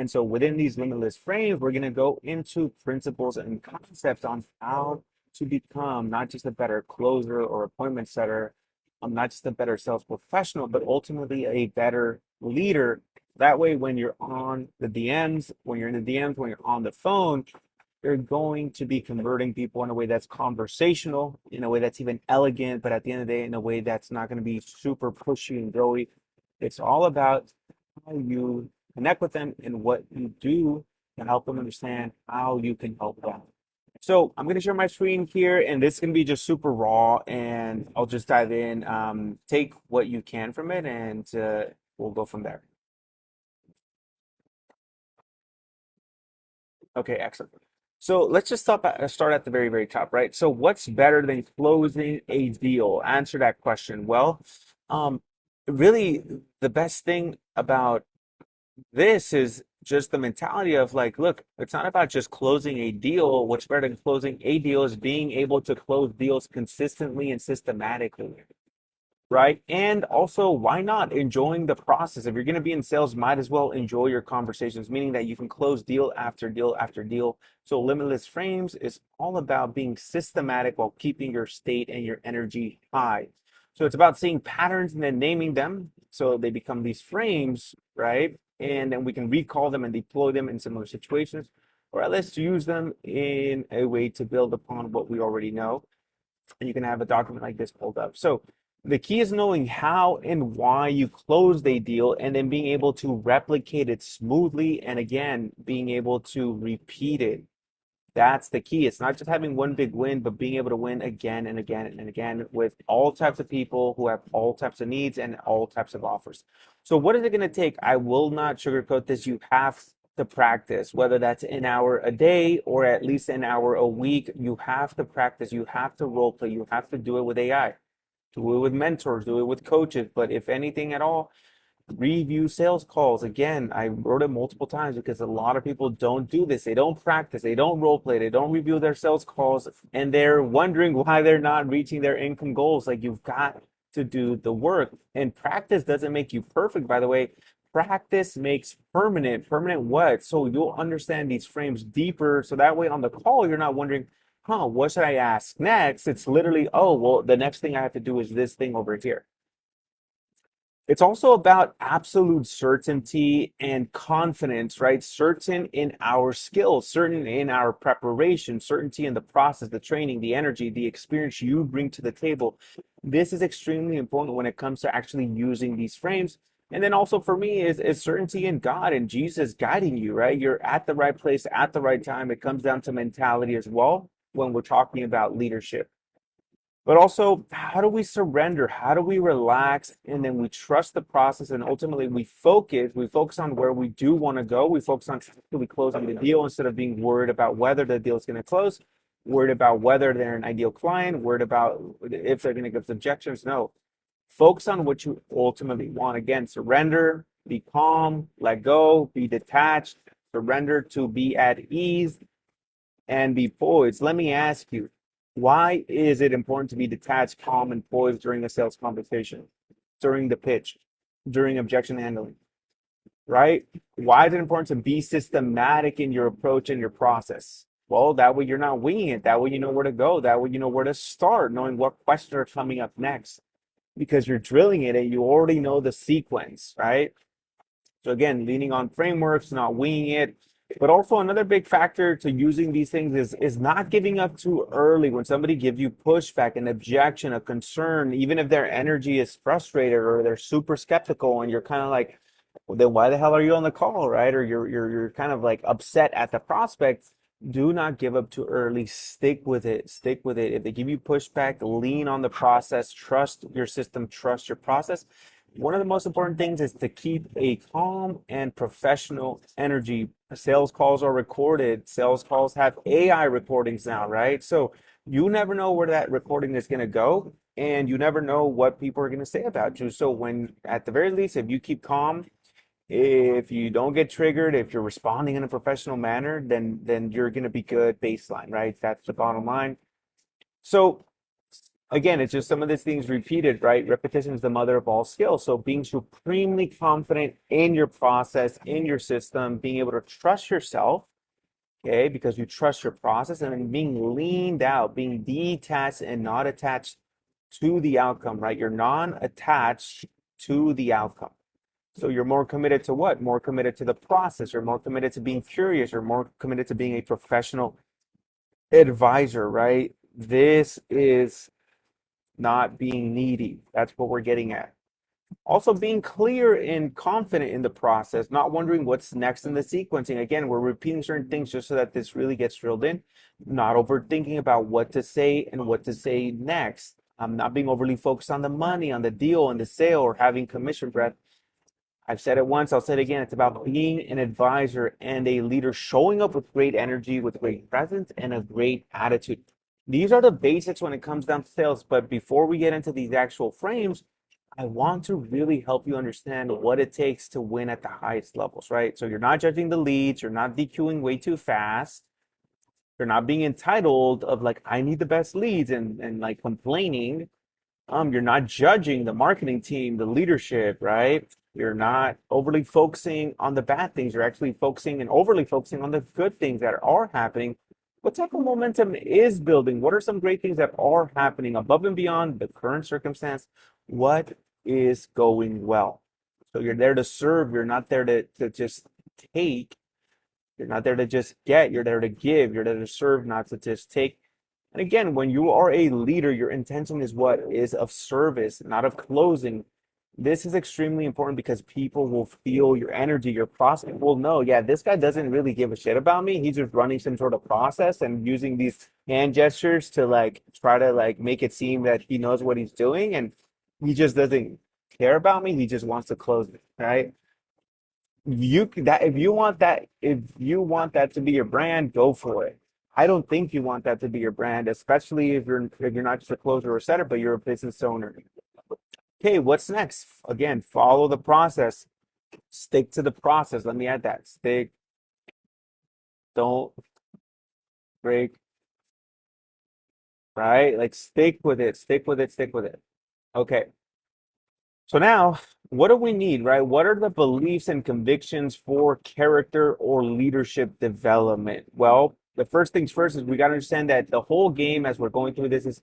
And so within these limitless frames, we're going to go into principles and concepts on how to become not just a better closer or appointment setter, not just a better sales professional, but ultimately a better leader. That way, when you're on the DMs, when you're in the DMs, when you're on the phone, you're going to be converting people in a way that's conversational, in a way that's even elegant, but at the end of the day, in a way that's not going to be super pushy and girly. It's all about how you connect with them and what you do to help them understand how you can help them. So I'm going to share my screen here, and this can be just super raw, and I'll just dive in, take what you can from it, and we'll go from there. Okay, excellent. So let's just start at the very, very top, right? So what's better than closing a deal? Answer that question. Well, um, really, the best thing about this is just the mentality of like, look, it's not about just closing a deal. What's better than closing a deal is being able to close deals consistently and systematically, right? And also, why not enjoying the process? If you're going to be in sales, might as well enjoy your conversations, meaning that you can close deal after deal after deal. So limitless frames is all about being systematic while keeping your state and your energy high. So it's about seeing patterns and then naming them so they become these frames, right? And then we can recall them and deploy them in similar situations, or at least use them in a way to build upon what we already know. And you can have a document like this pulled up. So the key is knowing how and why you closed a deal and then being able to replicate it smoothly, and again, being able to repeat it. That's the key. It's not just having one big win, but being able to win again and again and again with all types of people who have all types of needs and all types of offers. So what is it going to take? I will not sugarcoat this. You have to practice, whether that's an hour a day or at least an hour a week. You have to practice. You have to role play. You have to do it with AI, do it with mentors, do it with coaches. But if anything at all, review sales calls. Again, I wrote it multiple times because a lot of people don't do this. They don't practice, they don't role play, they don't review their sales calls, and they're wondering why they're not reaching their income goals. Like, you've got to do the work. And practice doesn't make you perfect, by the way. Practice makes permanent. Permanent what? So you'll understand these frames deeper. So that way on the call, you're not wondering, huh, what should I ask next? It's literally, oh, well, the next thing I have to do is this thing over here. It's also about absolute certainty and confidence, right? Certain in our skills, certain in our preparation, certainty in the process, the training, the energy, the experience you bring to the table. This is extremely important when it comes to actually using these frames. And then also for me is certainty in God and Jesus guiding you, right? You're at the right place at the right time. It comes down to mentality as well when we're talking about leadership. But also, how do we surrender? How do we relax? And then we trust the process, and ultimately we focus. We focus on where we do want to go. We focus on how we close on the deal instead of being worried about whether the deal is going to close, worried about whether they're an ideal client, worried about if they're going to give objections. No, focus on what you ultimately want. Again, surrender, be calm, let go, be detached, surrender to be at ease, and be poised. Let me ask you, why is it important to be detached, calm, and poised during a sales conversation, during the pitch, during objection handling, right? Why is it important to be systematic in your approach and your process? Well, that way you're not winging it. That way you know where to go. That way you know where to start, knowing what questions are coming up next, because you're drilling it and you already know the sequence, right? So again, leaning on frameworks, not winging it. But also another big factor to using these things is not giving up too early. When somebody gives you pushback, an objection, a concern, even if their energy is frustrated or they're super skeptical, and you're kind of like, well, then why the hell are you on the call, right? Or you're kind of like upset at the prospect. Do not give up too early. Stick with it. Stick with it. If they give you pushback, lean on the process. Trust your system. Trust your process. One of the most important things is to keep a calm and professional energy. Sales calls are recorded. Sales calls have AI recordings now, right? So you never know where that recording is going to go, and you never know what people are going to say about you. So when, at the very least, if you keep calm, if you don't get triggered, if you're responding in a professional manner, then you're going to be good baseline, right? That's the bottom line. So again, it's just some of these things repeated, right? Repetition is the mother of all skills. So being supremely confident in your process, in your system, being able to trust yourself, okay, because you trust your process, and then being leaned out, being detached and not attached to the outcome, right? You're non-attached to the outcome. So you're more committed to what? More committed to the process. You're more committed to being curious. You're more committed to being a professional advisor, right? This is not being needy. That's what we're getting at. Also, being clear and confident in the process, not wondering what's next in the sequencing. Again, we're repeating certain things just so that this really gets drilled in, not overthinking about what to say and what to say next. Not being overly focused on the money, on the deal, on the sale, or having commission breath. I've said it once, I'll say it again. It's about being an advisor and a leader, showing up with great energy, with great presence, and a great attitude. These are the basics when it comes down to sales. But before we get into these actual frames, I want to really help you understand what it takes to win at the highest levels, right? So you're not judging the leads, you're not DQing way too fast, you're not being entitled of like, I need the best leads and like complaining. You're not judging the marketing team, the leadership, right? You're not overly focusing on the bad things. You're actually focusing and overly focusing on the good things that are happening. What type of momentum is building? What are some great things that are happening above and beyond the current circumstance? What is going well? So you're there to serve. You're not there to just take. You're not there to just get. You're there to give. You're there to serve, not to just take. And again, when you are a leader, your intention is what is of service, not of closing. This is extremely important because people will feel your energy. Your prospect will know, yeah, this guy doesn't really give a shit about me. He's just running some sort of process and using these hand gestures to like try to like make it seem that he knows what he's doing, and he just doesn't care about me. He just wants to close it, right? If you want that to be your brand, go for it. I don't think you want that to be your brand, especially if you're not just a closer or setter, but you're a business owner. Okay, what's next? Again, follow the process. Stick to the process. Let me add that. Stick, don't break, right? Like stick with it, stick with it, stick with it. Okay. So now, what do we need, right? What are the beliefs and convictions for character or leadership development? Well, the first things first is we got to understand that the whole game as we're going through this is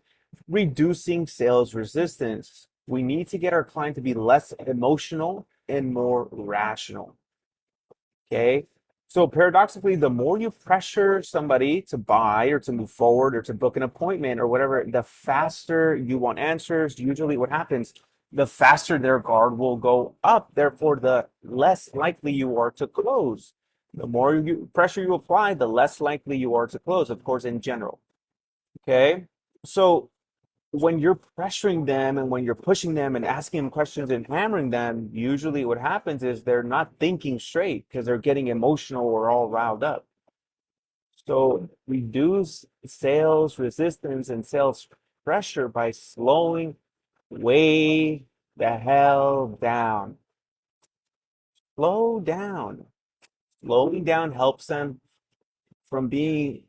reducing sales resistance. We need to get our client to be less emotional and more rational. Okay. So paradoxically, the more you pressure somebody to buy or to move forward or to book an appointment or whatever, the faster you want answers. Usually what happens, the faster their guard will go up. Therefore, the less likely you are to close. The more pressure you apply, the less likely you are to close, of course, in general. Okay. So when you're pressuring them and when you're pushing them and asking them questions and hammering them, usually what happens is they're not thinking straight because they're getting emotional or all riled up. So reduce sales resistance and sales pressure by slowing way the hell down. Slow down. Slowing down helps them from being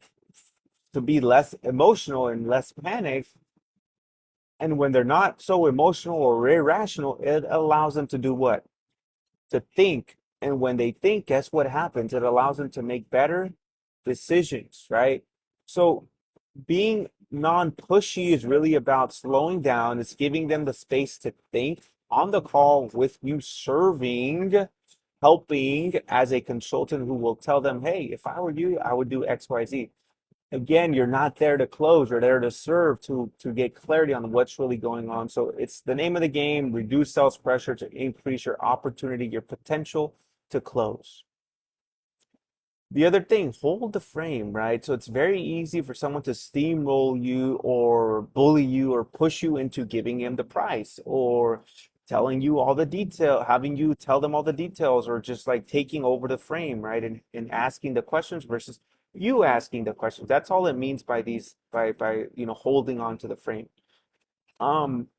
to be less emotional and less panicked. And when they're not so emotional or irrational, it allows them to do what? To think. And when they think, guess what happens? It allows them to make better decisions, right? So being non-pushy is really about slowing down. It's giving them the space to think on the call with you, serving, helping as a consultant who will tell them, hey, if I were you, I would do X, Y, Z. Again, you're not there to close, you're there to serve, to get clarity on what's really going on. So it's the name of the game: reduce sales pressure to increase your opportunity, your potential to close. The other thing, hold the frame, right? So it's very easy for someone to steamroll you or bully you or push you into giving him the price or telling you all the detail, having you tell them all the details, or just like taking over the frame, right? And asking the questions versus you asking the questions. That's all it means by these by holding on to the frame.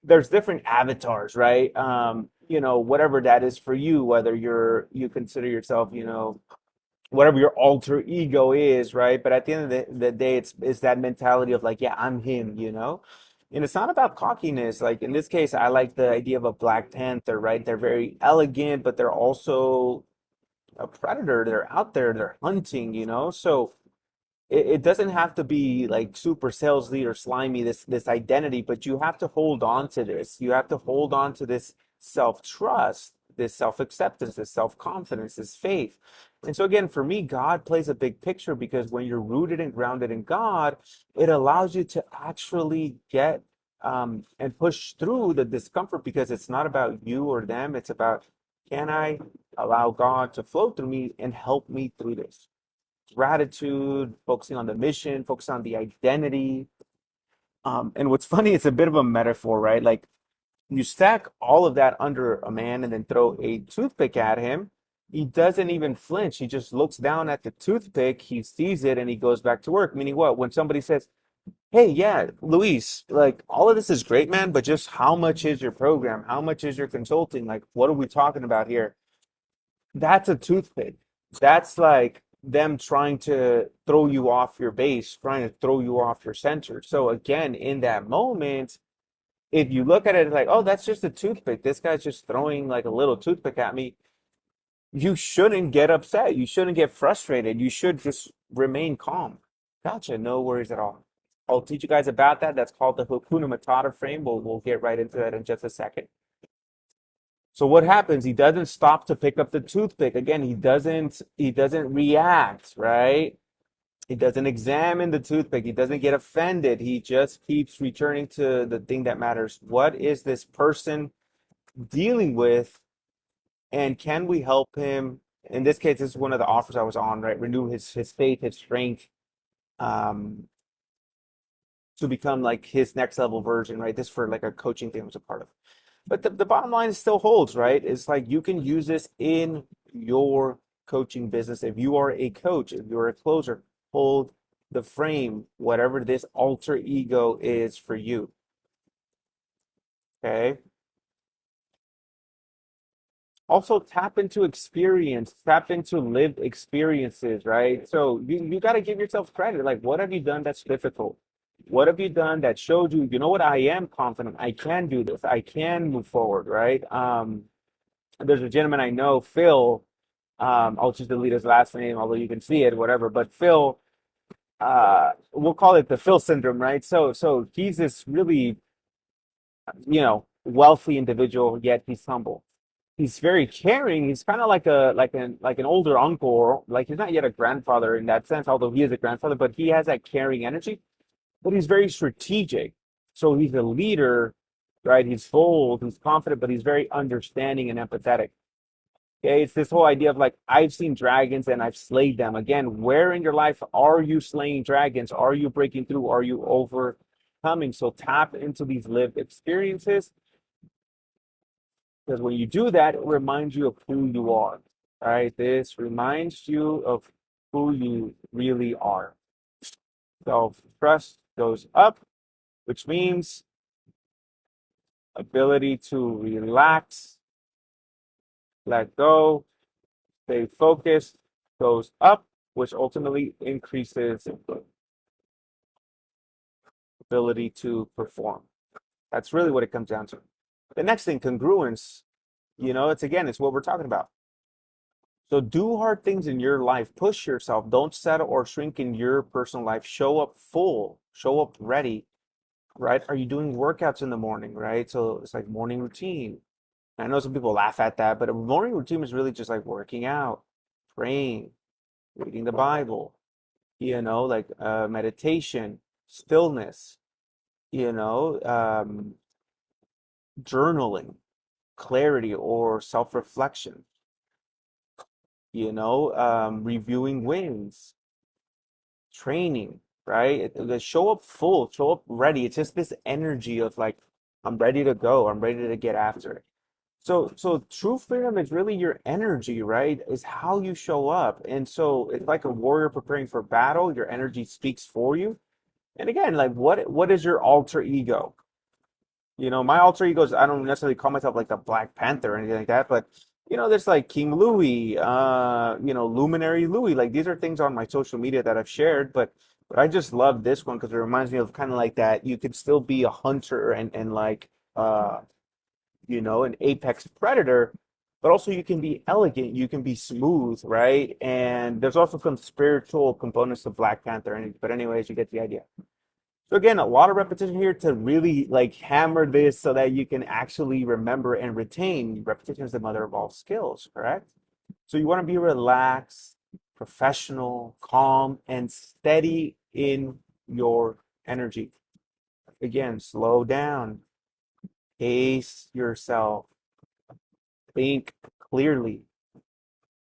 There's different avatars, right? Whatever that is for you, whether you consider yourself, whatever your alter ego is, right? But at the end of the day, it's that mentality of like, yeah, I'm him, And it's not about cockiness. Like in this case, I like the idea of a Black Panther, right? They're very elegant, but they're also a predator. They're out there, they're hunting, So it doesn't have to be like super sales lead or slimy, this identity, but you have to hold on to this. You have to hold on to this self-trust, this self-acceptance, this self-confidence, this faith. And so again, for me, God plays a big picture because when you're rooted and grounded in God, it allows you to actually get and push through the discomfort because it's not about you or them. It's about, can I allow God to flow through me and help me through this? Gratitude, focusing on the mission, focusing on the identity. And what's funny, it's a bit of a metaphor, right? Like you stack all of that under a man and then throw a toothpick at him. He doesn't even flinch. He just looks down at the toothpick, he sees it, and he goes back to work. Meaning what? When somebody says, hey, yeah, Luis, like all of this is great, man, but just how much is your program? How much is your consulting? Like, what are we talking about here? That's a toothpick. That's like them trying to throw you off your base, trying to throw you off your center. So again, in that moment, if you look at it like, oh, that's just a toothpick. This guy's just throwing like a little toothpick at me. You shouldn't get upset. You shouldn't get frustrated. You should just remain calm. Gotcha. No worries at all. I'll teach you guys about that. That's called the Hakuna Matata frame. We'll get right into that in just a second. So what happens? He doesn't stop to pick up the toothpick. Again, he doesn't react, right? He doesn't examine the toothpick. He doesn't get offended. He just keeps returning to the thing that matters. What is this person dealing with? And can we help him? In this case, this is one of the offers I was on, right? Renew his faith, his strength, um, to become like his next level version, right? This for like a coaching thing I was a part of. But the bottom line still holds, right? It's like you can use this in your coaching business. If you are a coach, if you're a closer, hold the frame, whatever this alter ego is for you. Okay. Also tap into experience, tap into lived experiences, right? So you got to give yourself credit. Like, what have you done that's difficult? What have you done that showed you, you know what, I am confident. I can do this. I can move forward, right? There's a gentleman I know, Phil. I'll just delete his last name, although you can see it, whatever. But Phil, we'll call it the Phil syndrome, right? So he's this really, wealthy individual, yet he's humble. He's very caring. He's kind of like an older uncle, or like he's not yet a grandfather in that sense, although he is a grandfather, but he has that caring energy. But he's very strategic. So he's a leader, right? He's bold, he's confident, but he's very understanding and empathetic. Okay, it's this whole idea of like, I've seen dragons and I've slayed them. Again, where in your life are you slaying dragons? Are you breaking through? Are you overcoming? So tap into these lived experiences, because when you do that, it reminds you of who you are. All right, this reminds you of who you really are. Self-trust goes up, which means ability to relax, let go, stay focused goes up, which ultimately increases ability to perform. That's really what it comes down to. The next thing, congruence, it's what we're talking about. So do hard things in your life, push yourself, don't settle or shrink in your personal life. Show up full, show up ready, right? Are you doing workouts in the morning, right? So it's like morning routine. I know some people laugh at that, but a morning routine is really just like working out, praying, reading the Bible, like meditation, stillness, journaling, clarity or self-reflection, reviewing wins, training, right? The show up full, show up ready. It's just this energy of like, I'm ready to go. I'm ready to get after it. So true freedom is really your energy, right? Is how you show up. And so it's like a warrior preparing for battle. Your energy speaks for you. And again, like what is your alter ego? My alter ego is, I don't necessarily call myself like the Black Panther or anything like that, but There's like King Louis, Luminary Louis. Like these are things on my social media that I've shared, but I just love this one because it reminds me of kind of like that you could still be a hunter and like uh an apex predator, but also you can be elegant, you can be smooth, right? And there's also some spiritual components of Black Panther, but anyways, you get the idea. So again, a lot of repetition here to really like hammer this so that you can actually remember and retain. Repetition is the mother of all skills, correct? So you want to be relaxed, professional, calm, and steady in your energy. Again, slow down, pace yourself, think clearly,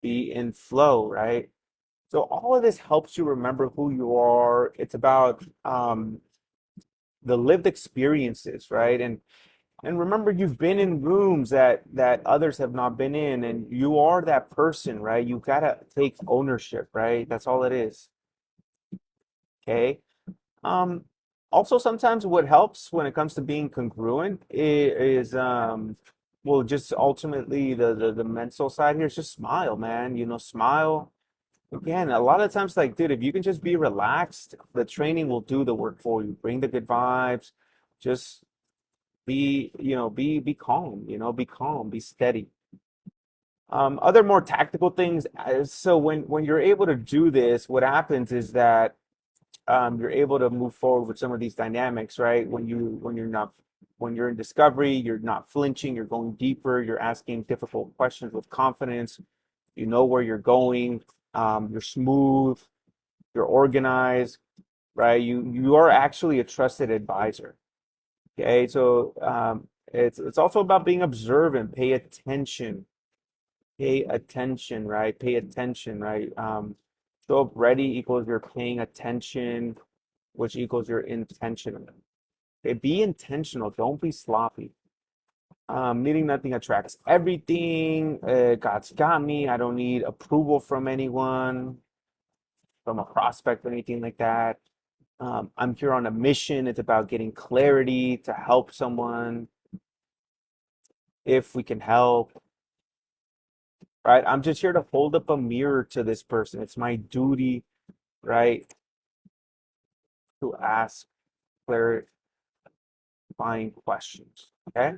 be in flow, right? So all of this helps you remember who you are. It's about the lived experiences, right? And remember, you've been in rooms that others have not been in, and you are that person, right? You gotta take ownership, right? That's all it is. Okay. Um, Also sometimes what helps when it comes to being congruent is well, just ultimately the mental side here is just smile, man. Smile. Again, a lot of times, like, dude, if you can just be relaxed, the training will do the work for you. Bring the good vibes. Just be calm, be calm, be steady. Other more tactical things. So when you're able to do this, what happens is that you're able to move forward with some of these dynamics, right? When you're in discovery, you're not flinching, you're going deeper, you're asking difficult questions with confidence, you know where you're going, you're smooth, you're organized, right? You are actually a trusted advisor. Okay, so it's also about being observant, pay attention, right? Pay attention, right? Show up ready equals you're paying attention, which equals you're intentional. Okay, be intentional. Don't be sloppy. Needing nothing attracts everything. God's got me. I don't need approval from anyone, from a prospect or anything like that. I'm here on a mission. It's about getting clarity to help someone if we can help, right? I'm just here to hold up a mirror to this person. It's my duty, right, to ask clarifying questions. Okay,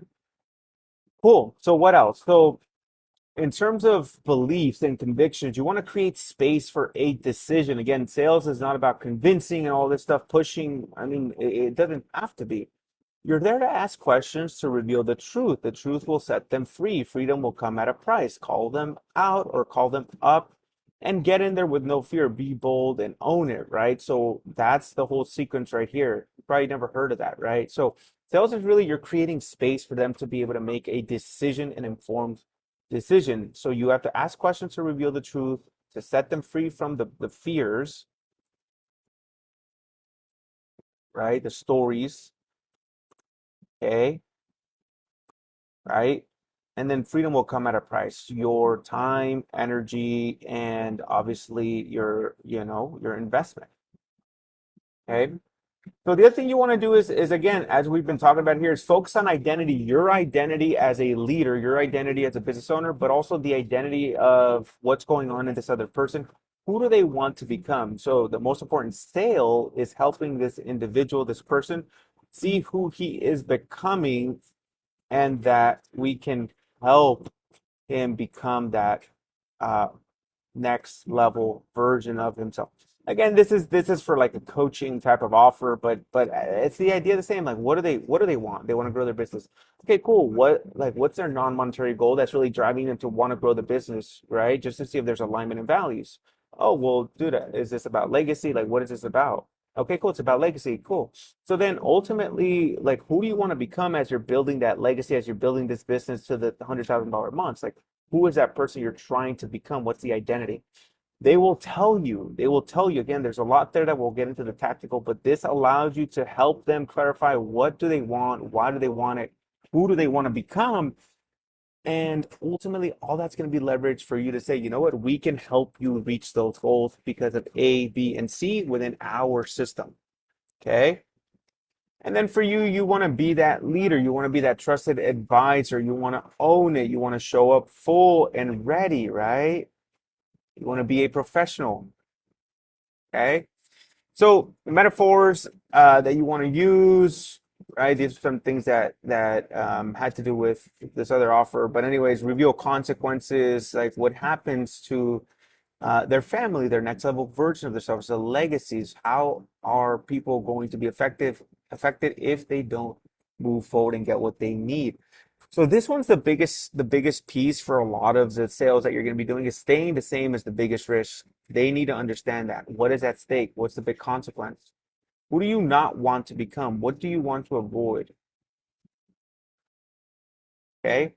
cool. So what else? So in terms of beliefs and convictions, you want to create space for a decision. Again, sales is not about convincing and all this stuff, pushing. I mean, it doesn't have to be. You're there to ask questions to reveal the truth. The truth will set them free. Freedom will come at a price. Call them out or call them up and get in there with no fear. Be bold and own it, right? So that's the whole sequence right here. You probably never heard of that, right? So sales is really you're creating space for them to be able to make a decision, an informed decision. So you have to ask questions to reveal the truth, to set them free from the fears, right? The stories, okay? Right? And then freedom will come at a price. Your time, energy, and obviously your investment. Okay. So the other thing you want to do is again, as we've been talking about here, is focus on identity, your identity as a leader, your identity as a business owner, but also the identity of what's going on in this other person. Who do they want to become? So the most important sale is helping this individual, this person, see who he is becoming and that we can help him become that uh, next level version of himself. Again, this is for like a coaching type of offer, but it's the idea the same. Like, what do they want? They want to grow their business. Okay, cool. What's their non-monetary goal that's really driving them to want to grow the business, right? Just to see if there's alignment in values. Oh, well, dude, is this about legacy? Like, what is this about? Okay, cool. It's about legacy. Cool. So then ultimately, like, who do you want to become as you're building that legacy, as you're building this business to the $100,000 months? Like, who is that person you're trying to become? What's the identity? They will tell you again, there's a lot there that we'll get into the tactical, but this allows you to help them clarify what do they want, why do they want it, who do they want to become, and ultimately all that's going to be leverage for you to say, you know what, we can help you reach those goals because of A, B, and C within our system. Okay. And then for you, you want to be that leader. You want to be that trusted advisor. You want to own it. You want to show up full and ready, right? You want to be a professional, okay? So metaphors that you want to use, right? These are some things that had to do with this other offer. But anyways, reveal consequences, like what happens to their family, their next level version of themselves, the legacies. How are people going to be affected if they don't move forward and get what they need? So this one's the biggest piece for a lot of the sales that you're going to be doing is staying the same as the biggest risk. They need to understand that. What is at stake? What's the big consequence? Who do you not want to become? What do you want to avoid? Okay.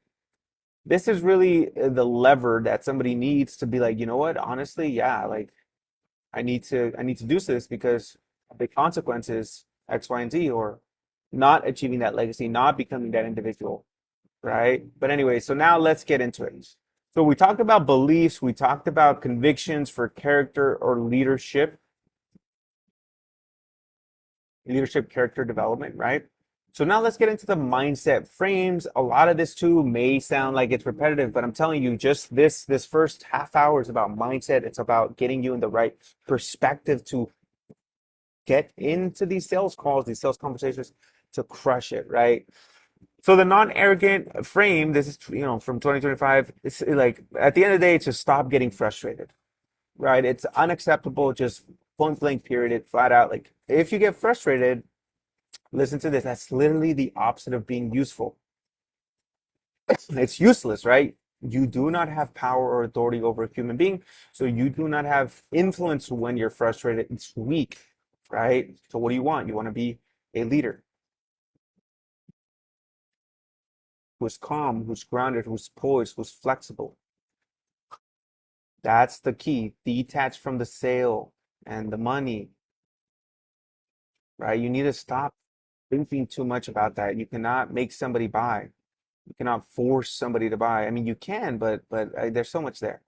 This is really the lever that somebody needs to be like, you know what? Honestly, yeah, like I need to do this because the consequence is X, Y, and Z, or not achieving that legacy, not becoming that individual, right? But anyway, so now let's get into it. So we talked about beliefs, we talked about convictions for character or leadership character development, right? So now let's get into the mindset frames. A lot of this too may sound like it's repetitive, but I'm telling you, just this first half hour is about mindset. It's about getting you in the right perspective to get into these sales calls, these sales conversations to crush it, right? So the non-arrogant frame, this is from 2025. It's like at the end of the day, it's just stop getting frustrated, right? It's unacceptable, just point blank period, flat out. Like if you get frustrated, listen to this. That's literally the opposite of being useful. It's useless, right? You do not have power or authority over a human being, so you do not have influence when you're frustrated. It's weak, right? So what do you want? You want to be a leader who's calm, who's grounded, who's poised, who's flexible. That's the key. Detach from the sale and the money, right? You need to stop thinking too much about that. You cannot make somebody buy. You cannot force somebody to buy. I mean, you can, but there's so much there.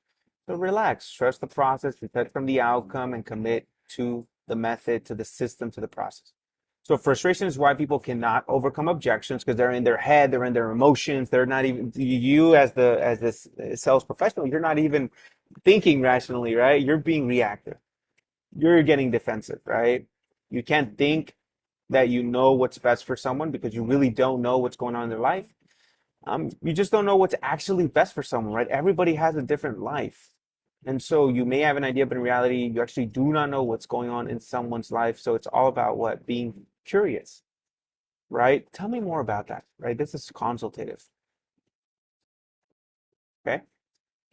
So relax, trust the process, detach from the outcome, and commit to the method, to the system, to the process. So frustration is why people cannot overcome objections because they're in their head, they're in their emotions. They're not even you as this sales professional. You're not even thinking rationally, right? You're being reactive. You're getting defensive, right? You can't think that you know what's best for someone because you really don't know what's going on in their life. You just don't know what's actually best for someone, right? Everybody has a different life. And so you may have an idea, but in reality, you actually do not know what's going on in someone's life. So it's all about what? Being curious, right? Tell me more about that, right? This is consultative, okay?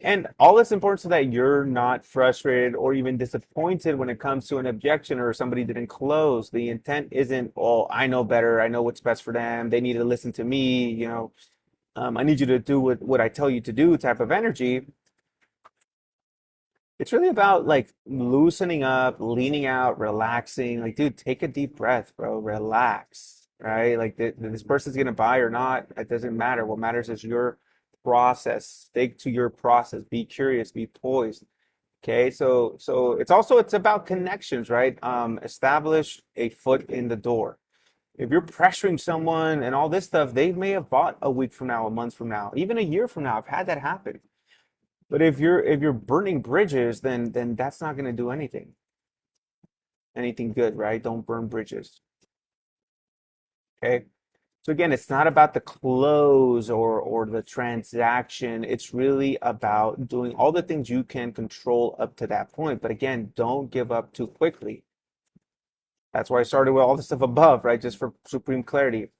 And all this important so that you're not frustrated or even disappointed when it comes to an objection or somebody didn't close. The intent isn't, oh, I know better. I know what's best for them. They need to listen to me. I need you to do what I tell you to do type of energy. It's really about like loosening up, leaning out, relaxing. Like, dude, take a deep breath, bro. Relax, right? Like, this person's gonna buy or not, it doesn't matter. What matters is your process. Stick to your process. Be curious. Be poised. Okay, so it's about connections, right? Establish a foot in the door. If you're pressuring someone and all this stuff, they may have bought a week from now, a month from now, even a year from now. I've had that happen. But if you're burning bridges, then that's not going to do anything good, right? Don't burn bridges. Okay. So again, it's not about the close or the transaction. It's really about doing all the things you can control up to that point. But again, don't give up too quickly. That's why I started with all the stuff above, right? Just for supreme clarity.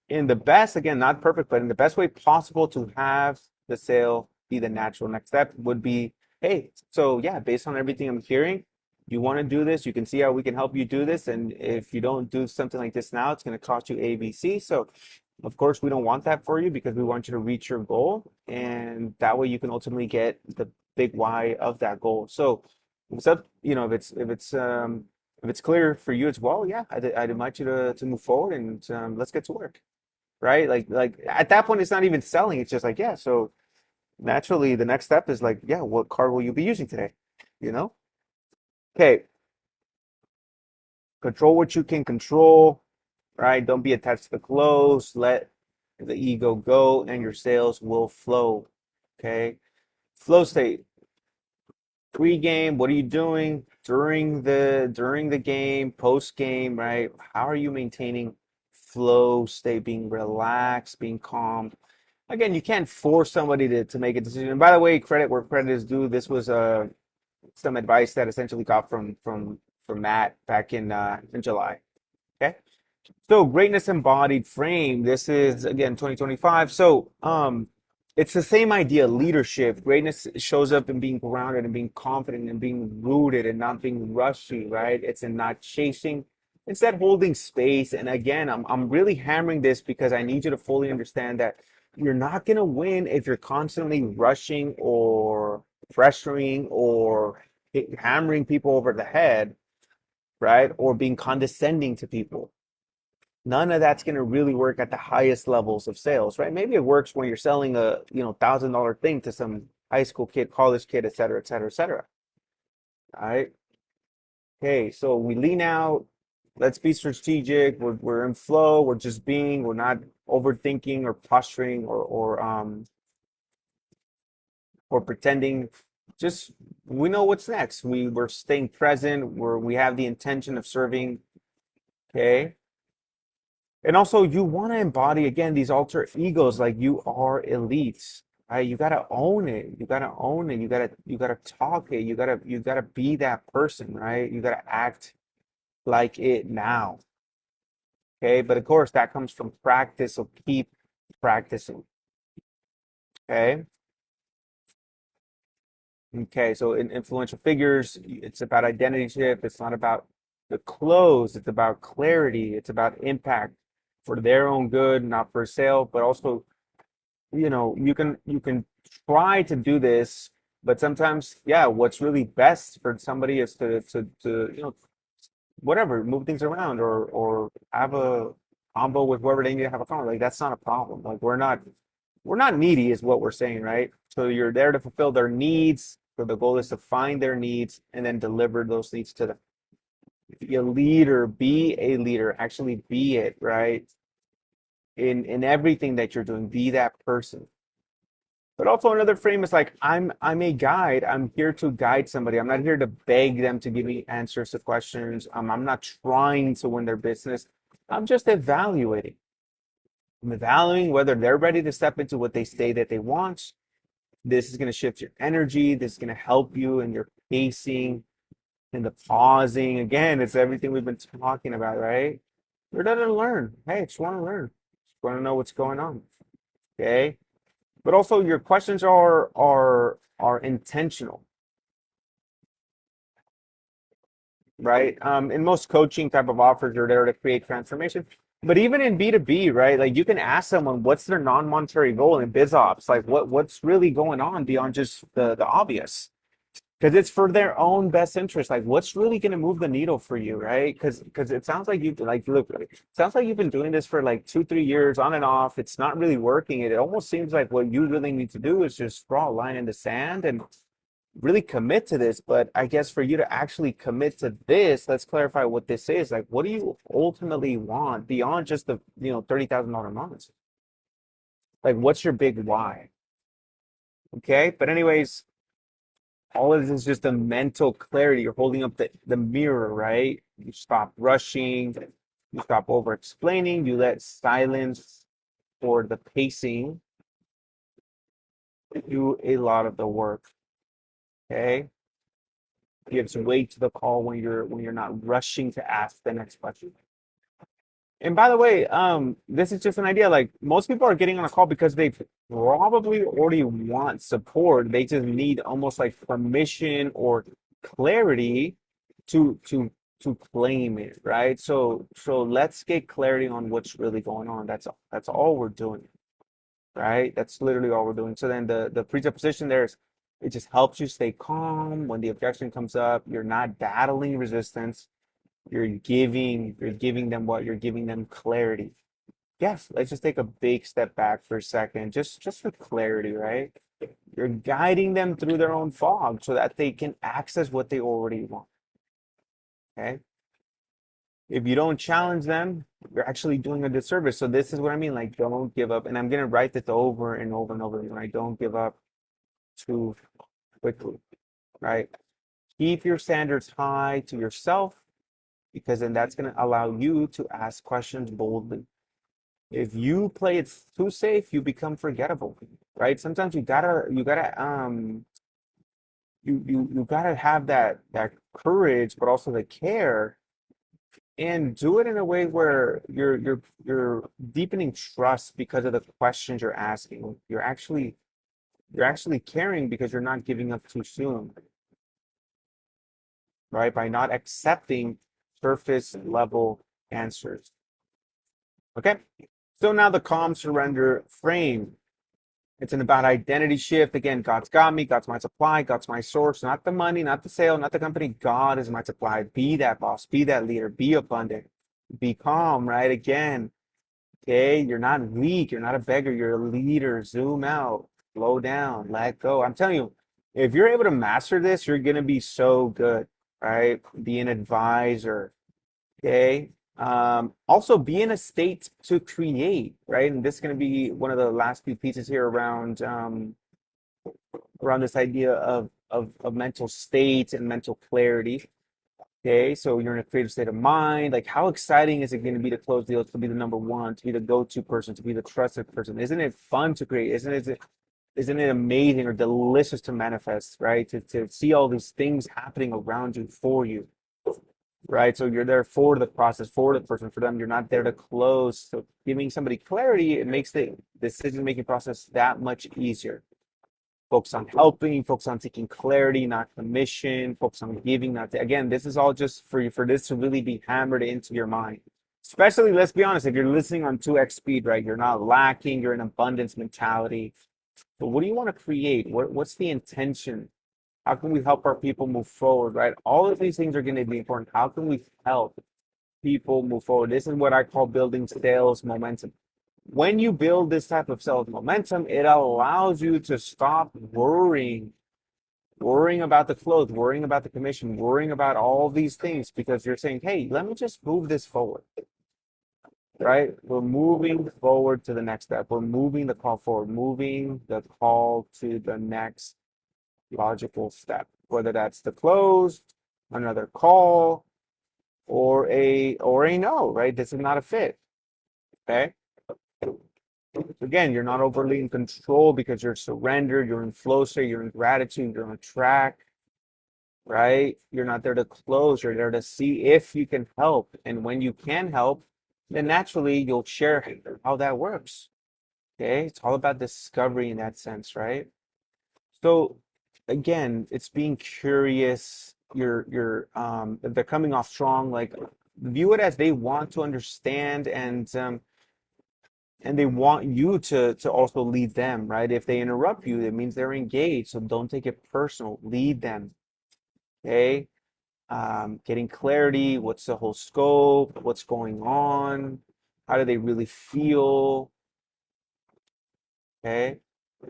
In the best, again, not perfect, but in the best way possible to have the sale be the natural next step would be, hey, so yeah, based on everything I'm hearing, you want to do this, you can see how we can help you do this. And if you don't do something like this now, it's going to cost you ABC. So of course, we don't want that for you because we want you to reach your goal. And that way you can ultimately get the big why of that goal. So it's up, if it's clear for you as well, yeah, I'd invite you to move forward and let's get to work, right? Like at that point, it's not even selling. It's just like, yeah. So naturally, the next step is like, yeah, what card will you be using today? You know? Okay. Control what you can control. right? Don't be attached to the close. Let the ego go and your sales will flow. Okay. Flow state. Pre-game, what are you doing during the game, post-game, right? How are you maintaining flow state, being relaxed, being calm? Again, you can't force somebody to make a decision. And by the way, credit where credit is due. This was some advice that essentially got from Matt back in July. Okay. So greatness embodied frame. This is again 2025. So it's the same idea, leadership. Greatness shows up in being grounded and being confident and being rooted and not being rushy, right? It's in not chasing, instead holding space. And again, I'm really hammering this because I need you to fully understand that you're not gonna win if you're constantly rushing or pressuring or hammering people over the head, right? Or being condescending to people. None of that's going to really work at the highest levels of sales, right? Maybe it works when you're selling a, $1,000 thing to some high school kid, college kid, et cetera, et cetera, et cetera. All right. Okay. So we lean out. Let's be strategic. We're in flow. We're just being, we're not overthinking or posturing or pretending. Just, we know what's next. We're staying present. We have the intention of serving. Okay. And also, you want to embody again these alter egos, like you are elites, right? You gotta own it. You gotta own it. You gotta talk it. You gotta be that person, right? You gotta act like it now. Okay, but of course that comes from practice. So keep practicing. Okay. Okay. So in influential figures, it's about identity shift. It's not about the close. It's about clarity. It's about impact for their own good, not for sale, but also you can try to do this, but sometimes, yeah, what's really best for somebody is to whatever, move things around or have a combo with whoever they need to have a combo. Like that's not a problem. Like we're not needy is what we're saying, right? So you're there to fulfill their needs. So the goal is to find their needs and then deliver those needs to them. Be a leader, be a leader, actually be it, right? In everything that you're doing, be that person. But also another frame is like I'm a guide. I'm here to guide somebody. I'm not here to beg them to give me answers to questions. I'm not trying to win their business. I'm just evaluating. I'm evaluating whether they're ready to step into what they say that they want. This is going to shift your energy. This is going to help you in your pacing and the pausing. Again, it's everything we've been talking about, right? You're there to learn. Hey, I just want to learn. Just want to know what's going on. Okay. But also your questions are intentional, right? In most coaching type of offers, you're there to create transformation. But even in B2B, right? Like you can ask someone what's their non-monetary goal in biz ops, like what's really going on beyond just the obvious. Because it's for their own best interest. Like, what's really going to move the needle for you, right? Because it sounds like you like look. It sounds like you've been doing this for like 2, 3 years on and off. It's not really working. It almost seems like what you really need to do is just draw a line in the sand and really commit to this. But I guess for you to actually commit to this, let's clarify what this is. Like, what do you ultimately want beyond just the $30,000 months? Like, what's your big why? Okay. But anyways. All of this is just a mental clarity. You're holding up the mirror, right? You stop rushing, you stop over explaining, you let silence or the pacing do a lot of the work. Okay. Gives weight to the call when you're not rushing to ask the next question. And by the way, this is just an idea. Like most people are getting on a call because they probably already want support. They just need almost like permission or clarity to to claim it, right? So let's get clarity on what's really going on. That's all we're doing, right? That's literally all we're doing. So then the presupposition there is it just helps you stay calm when the objection comes up. You're not battling resistance. You're giving them what? You're giving them clarity. Yes, let's just take a big step back for a second, just for clarity, right? You're guiding them through their own fog so that they can access what they already want. Okay. If you don't challenge them, you're actually doing a disservice. So this is what I mean, like don't give up. And I'm gonna write this over and over and over again. Right? Don't give up too quickly, right? Keep your standards high to yourself because then that's gonna allow you to ask questions boldly. If you play it too safe, you become forgettable, right? Sometimes you gotta have that courage, but also the care, and do it in a way where you're deepening trust because of the questions you're asking. You're actually caring because you're not giving up too soon, right? By not accepting surface level answers. Okay. So now the calm surrender frame. It's an about identity shift. Again, God's got me. God's my supply. God's my source. Not the money, not the sale, not the company. God is my supply. Be that boss. Be that leader. Be abundant. Be calm, right? Again, okay? You're not weak. You're not a beggar. You're a leader. Zoom out. Slow down. Let go. I'm telling you, if you're able to master this, you're going to be so good, right? Be an advisor. Okay. Also be in a state to create, right? And this is going to be one of the last few pieces here around this idea of mental state and mental clarity. Okay, so you're in a creative state of mind. Like, how exciting is it going to be to close deals, to be the number one, to be the go-to person, to be the trusted person? Isn't it fun to create? Isn't it amazing or delicious to manifest, right? To see all these things happening around you for you, right? So you're there for the process, for the person, for them. You're not there to close. So giving somebody clarity, it makes the decision-making process that much easier. Focus on helping, focus on taking clarity, not commission, focus on giving, not again, this is all just for you, for this to really be hammered into your mind. Especially, let's be honest, if you're listening on 2x speed, right? You're not lacking, you're in abundance mentality. But what do you want to create? What's the intention? How can we help our people move forward, right? All of these things are going to be important. How can we help people move forward? This is what I call building sales momentum. When you build this type of sales momentum, it allows you to stop worrying about the close, worrying about the commission, worrying about all these things because you're saying, hey, let me just move this forward, right? We're moving forward to the next step. We're moving the call forward, moving the call to the next logical step, whether that's the close, another call, or a no, right? This is not a fit. Okay. Again, you're not overly in control because you're surrendered, you're in flow state, you're in gratitude, you're on track, right? You're not there to close, you're there to see if you can help. And when you can help, then naturally you'll share how that works. Okay. It's all about discovery in that sense, right? So again, it's being curious. They're coming off strong. Like view it as they want to understand and they want you to also lead them, right? If they interrupt you, it means they're engaged. So don't take it personal. Lead them. Okay. Getting clarity. What's the whole scope? What's going on? How do they really feel? Okay.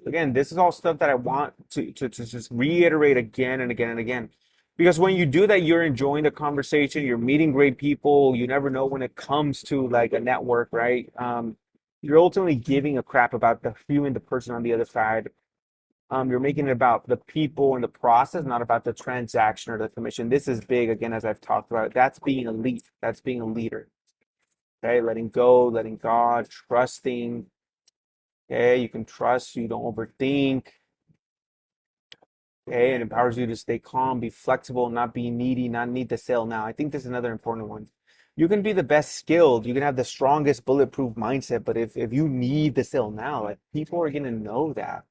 Again, this is all stuff that I want to just reiterate again and again and again. Because when you do that, you're enjoying the conversation, you're meeting great people. You never know when it comes to like a network, right? You're ultimately giving a crap about the human, the person on the other side. You're making it about the people and the process, not about the transaction or the commission. This is big, again, as I've talked about. That's being a lead. That's being a leader. Okay, letting go, letting God, trusting. Okay, you can trust, you don't overthink. Okay, it empowers you to stay calm, be flexible, not be needy, not need the sale now. I think this is another important one. You can be the best skilled, you can have the strongest bulletproof mindset, but if you need the sale now, like people are gonna know that,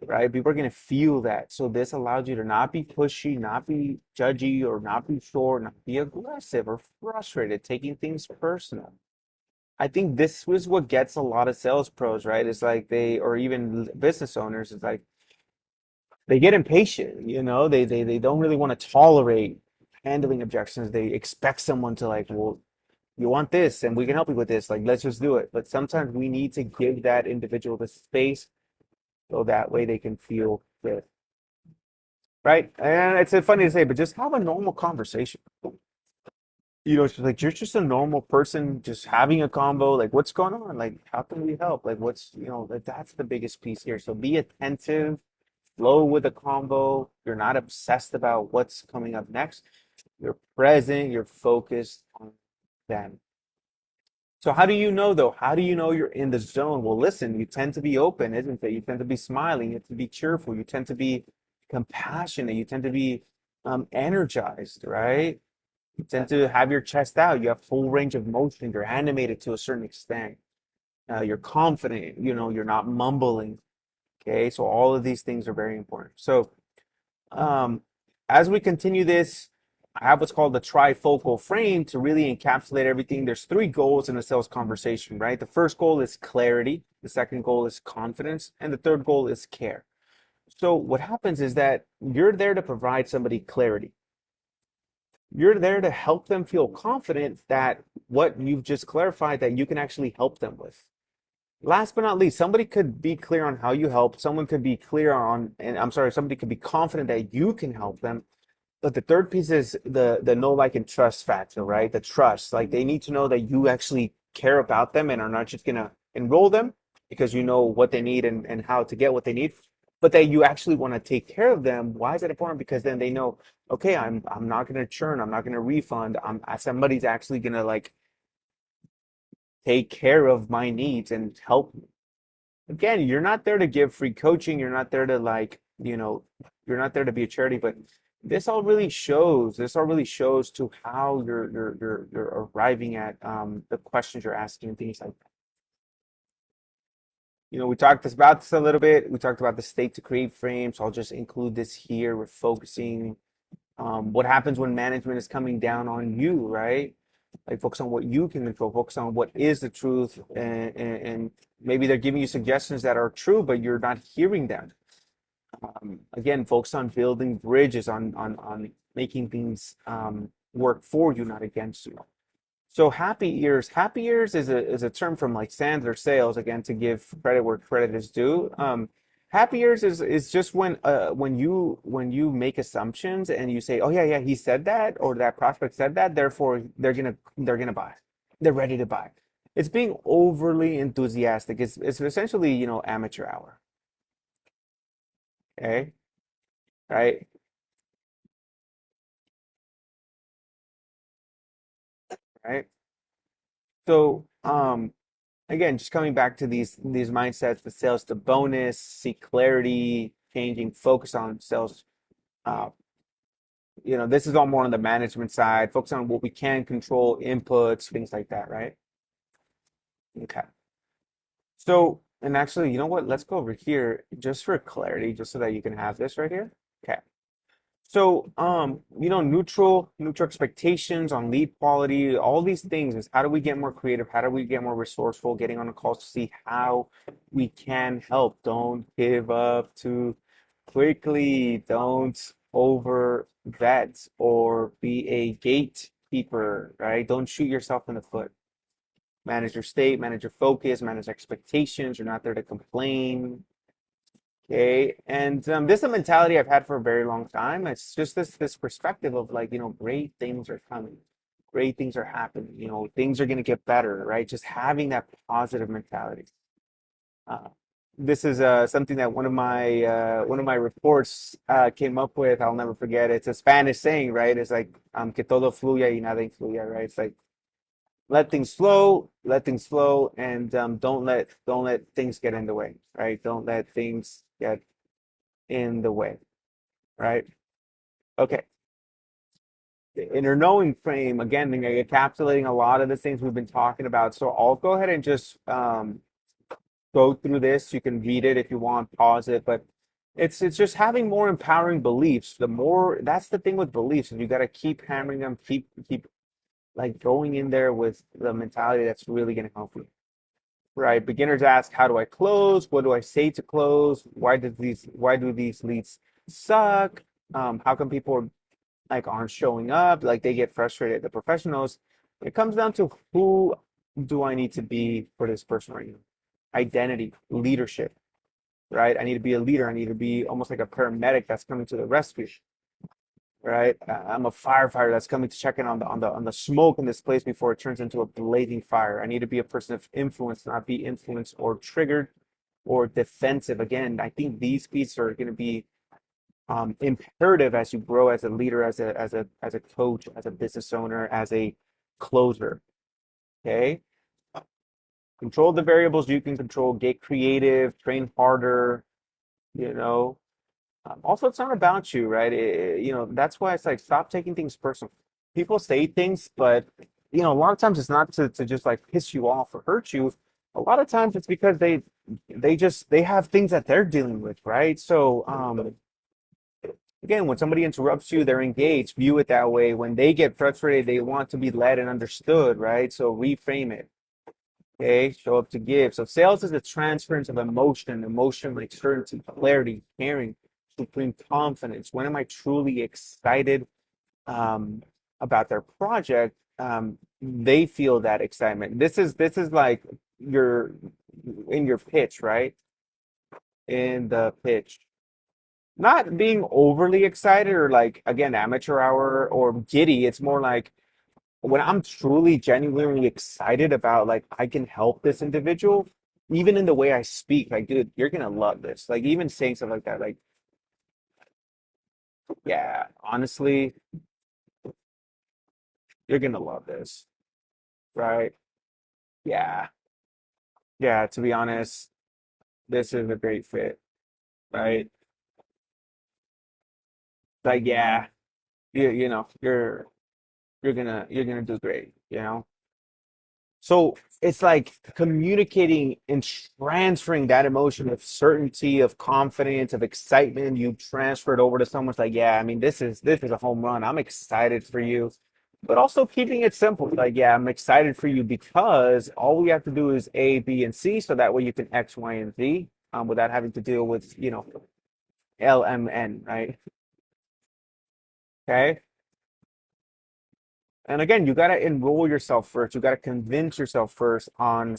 right? People are gonna feel that. So this allows you to not be pushy, not be judgy, or not be short, not be aggressive or frustrated, taking things personal. I think this was what gets a lot of sales pros, right? It's like or even business owners, it's like they get impatient, they don't really want to tolerate handling objections. They expect someone to like, well, you want this and we can help you with this. Like, let's just do it. But sometimes we need to give that individual the space so that way they can feel good. Right? And it's funny to say, but just have a normal conversation. she's like, you're just a normal person, just having a convo. Like, what's going on? Like, how can we help? Like, like, that's the biggest piece here. So be attentive, flow with the convo. You're not obsessed about what's coming up next. You're present, you're focused on them. So how do you know though? How do you know you're in the zone? Well, listen, you tend to be open, isn't it? You tend to be smiling, you tend to be cheerful, you tend to be compassionate, you tend to be energized, right? You tend to have your chest out, you have full range of motion, you're animated to a certain extent. You're confident, you're not mumbling. Okay, so all of these things are very important. So um, as we continue this, I have what's called the trifocal frame to really encapsulate everything. There's three goals in a sales conversation, right? The first goal is clarity, the second goal is confidence, and the third goal is care. So what happens is that you're there to provide somebody clarity. You're there to help them feel confident that what you've just clarified that you can actually help them with. Last but not least, somebody could be clear on how you help. Someone could be clear on, and I'm sorry, somebody could be confident that you can help them. But the third piece is the know, like, and trust factor, right? The trust. Like they need to know that you actually care about them and are not just gonna enroll them because you know what they need and how to get what they need, but that you actually want to take care of them. Why is that important? Because then they know, okay, I'm not gonna churn, I'm not gonna refund. Somebody's actually gonna like take care of my needs and help me. Again, you're not there to give free coaching. You're not there to like, you're not there to be a charity, but this all really shows to how you're arriving at the questions you're asking and things like that. We talked about this a little bit. We talked about the state to create frame, so I'll just include this here. We're focusing what happens when management is coming down on you, right? Like focus on what you can control, focus on what is the truth, and maybe they're giving you suggestions that are true, but you're not hearing them. Again, focus on building bridges, on making things work for you, not against you. So happy ears. Happy ears is a term from like Sandler Sales, again, to give credit where credit is due. Happy ears is just when you make assumptions and you say, oh yeah, he said that, or that prospect said that, therefore they're gonna buy. They're ready to buy. It's being overly enthusiastic. It's essentially, amateur hour. Okay, right, right. So again, just coming back to these mindsets, the sales to bonus, see clarity, changing, focus on sales. Uh, this is all more on the management side. Focus on what we can control, inputs, things like that, right? Okay. So, and actually, you know what? Let's go over here just for clarity, just so that you can have this right here. Okay. So, neutral expectations on lead quality, all these things is how do we get more creative? How do we get more resourceful? Getting on the calls to see how we can help. Don't give up too quickly. Don't over vet or be a gatekeeper, right? Don't shoot yourself in the foot. Manage your state, manage your focus, manage expectations. You're not there to complain. Okay, and this is a mentality I've had for a very long time. It's just this perspective of like, great things are coming, great things are happening, things are gonna get better, right? Just having that positive mentality. Uh, this is something that one of my reports came up with. I'll never forget. It's a Spanish saying, right? It's like que todo fluya y nada influya, right? It's like let things flow, and don't let things get in the way, right? Don't let things get in the way, right? Okay. Inner knowing frame, again, encapsulating a lot of the things we've been talking about. So I'll go ahead and just go through this. You can read it if you want, pause it, but it's just having more empowering beliefs. The more That's the thing with beliefs, and you got to keep hammering them, keep like going in there with the mentality that's really going to help you. Right. Beginners ask, how do I close? What do I say to close? Why do these leads suck? How come people like aren't showing up? Like they get frustrated. The professionals, it comes down to who do I need to be for this person right now? Identity, leadership, right? I need to be a leader. I need to be almost like a paramedic that's coming to the rescue. right? I'm a firefighter that's coming to check in on the smoke in this place before it turns into a blazing fire. I need to be a person of influence, not be influenced or triggered or defensive. Again, I think these pieces are going to be imperative as you grow as a leader, as a coach, as a business owner, as a closer. Okay, control the variables you can control. Get creative. Train harder. You know. Also, it's not about you, right? That's why it's like stop taking things personal. People say things, but a lot of times it's not to just like piss you off or hurt you. A lot of times it's because they have things that they're dealing with, right? So again, when somebody interrupts you, they're engaged. View it that way. When they get frustrated, they want to be led and understood, right? So reframe it. Okay, show up to give. So sales is a transference of emotion like certainty, clarity, caring, supreme confidence. When am I truly excited about their project? They feel that excitement. This is like your in your pitch, right? In the pitch. Not being overly excited or like again amateur hour or giddy. It's more like when I'm truly genuinely excited about like I can help this individual, even in the way I speak, like dude, you're gonna love this. Like even saying stuff like that, like yeah, honestly, you're gonna love this, right? Yeah, yeah. To be honest, this is a great fit, right? Like yeah, you're gonna do great, you know. So it's like communicating and transferring that emotion of certainty, of confidence, of excitement. You transfer it over to someone's like, yeah, I mean, this is a home run. I'm excited for you. But also keeping it simple. Like, yeah, I'm excited for you because all we have to do is A, B, and C, so that way you can X, Y, and Z, without having to deal with, L, M, N, right? Okay. And again, you got to enroll yourself first. You got to convince yourself first on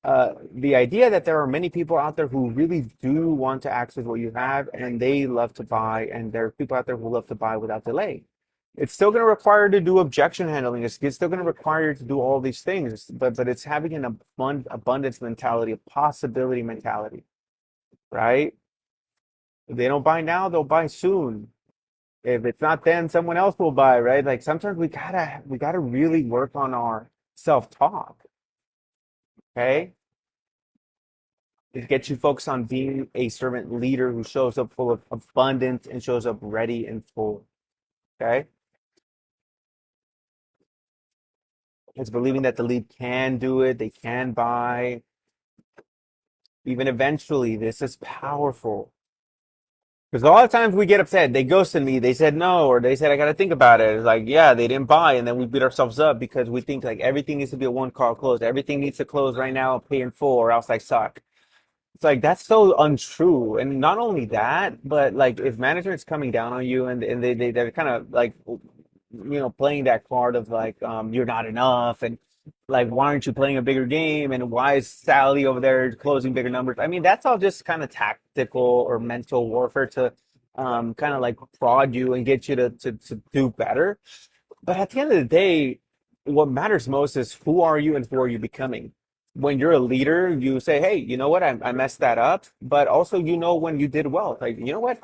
the idea that there are many people out there who really do want to access what you have and they love to buy, and there are people out there who love to buy without delay. It's still going to require you to do objection handling. It's still going to require you to do all these things, but it's having an abundance mentality, a possibility mentality, right? If they don't buy now, they'll buy soon. If it's not then, someone else will buy, right? Like sometimes we gotta really work on our self-talk, okay? It gets you focused on being a servant leader who shows up full of abundance and shows up ready and full. Okay. It's believing that the lead can do it, they can buy, even eventually. This is powerful. Because a lot of times we get upset. They ghosted me. They said no, or they said I got to think about it. It's like, yeah, they didn't buy, and then we beat ourselves up because we think like everything needs to be a one call close. Everything needs to close right now, pay in full, or else I suck. It's like that's so untrue. And not only that, but like if management's coming down on you and they're kind of like playing that card of like you're not enough and like why aren't you playing a bigger game and why is Sally over there closing bigger numbers? I mean, that's all just kind of tactical or mental warfare to kind of like prod you and get you to do better. But at the end of the day, what matters most is who are you and who are you becoming. When you're a leader, you say, hey, you know what? I messed that up. But also, when you did well. Like, you know what?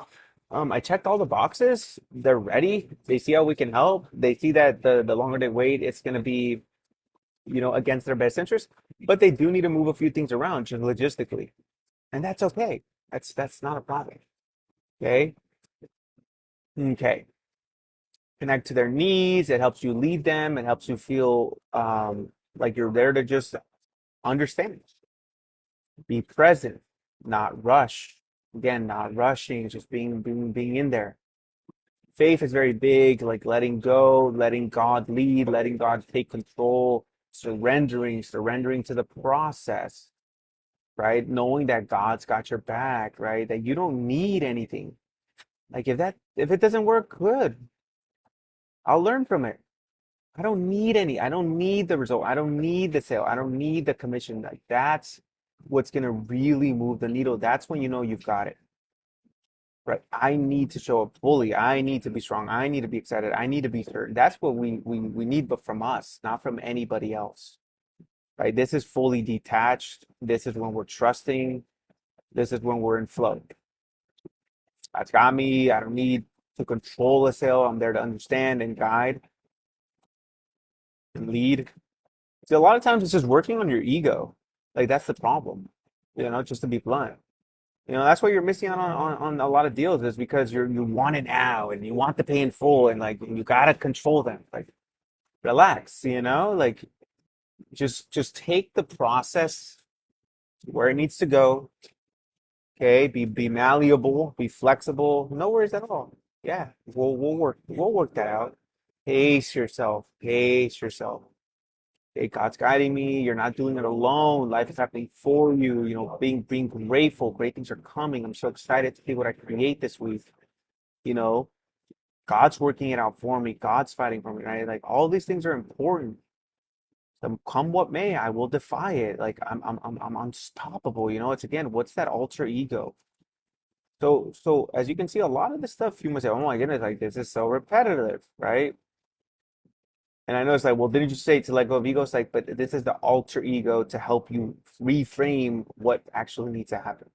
I checked all the boxes. They're ready. They see how we can help. They see that the longer they wait, it's going to be, against their best interest. But they do need to move a few things around just logistically. And that's okay. That's not a problem. Okay. Okay. Connect to their needs. It helps you lead them. It helps you feel like you're there to just understand, be present, not rush. Again, not rushing, just being in there. Faith is very big, like letting go, letting God lead, letting God take control, surrendering to the process, right? Knowing that God's got your back, right? That you don't need anything. Like if it doesn't work, good. I'll learn from it. I don't need the result. I don't need the sale. I don't need the commission. Like that's what's gonna really move the needle. That's when you know you've got it. right? I need to show up fully. I need to be strong. I need to be excited. I need to be certain. That's what we need, but from us, not from anybody else, right? This is fully detached. This is when we're trusting. This is when we're in flow. That's got me. I don't need to control a sale. I'm there to understand and guide and lead. See, a lot of times it's just working on your ego. Like that's the problem, just to be blunt. That's why you're missing out on a lot of deals is because you want it now and you want the pay in full and like you gotta control them. Like relax, like just take the process where it needs to go. Okay, be malleable, be flexible. No worries at all. Yeah, we'll work that out. Pace yourself, pace yourself. Hey, God's guiding me. You're not doing it alone. Life is happening for you. Being grateful. Great things are coming. I'm so excited to see what I create this week. You know, God's working it out for me. God's fighting for me, right? Like all these things are important. Come what may, I will defy it. Like I'm unstoppable. It's again, what's that alter ego? So as you can see, a lot of this stuff you must say, oh my goodness, like this is so repetitive, right? And I know it's like, well, didn't you say to let go of ego? It's like, but this is the alter ego to help you reframe what actually needs to happen.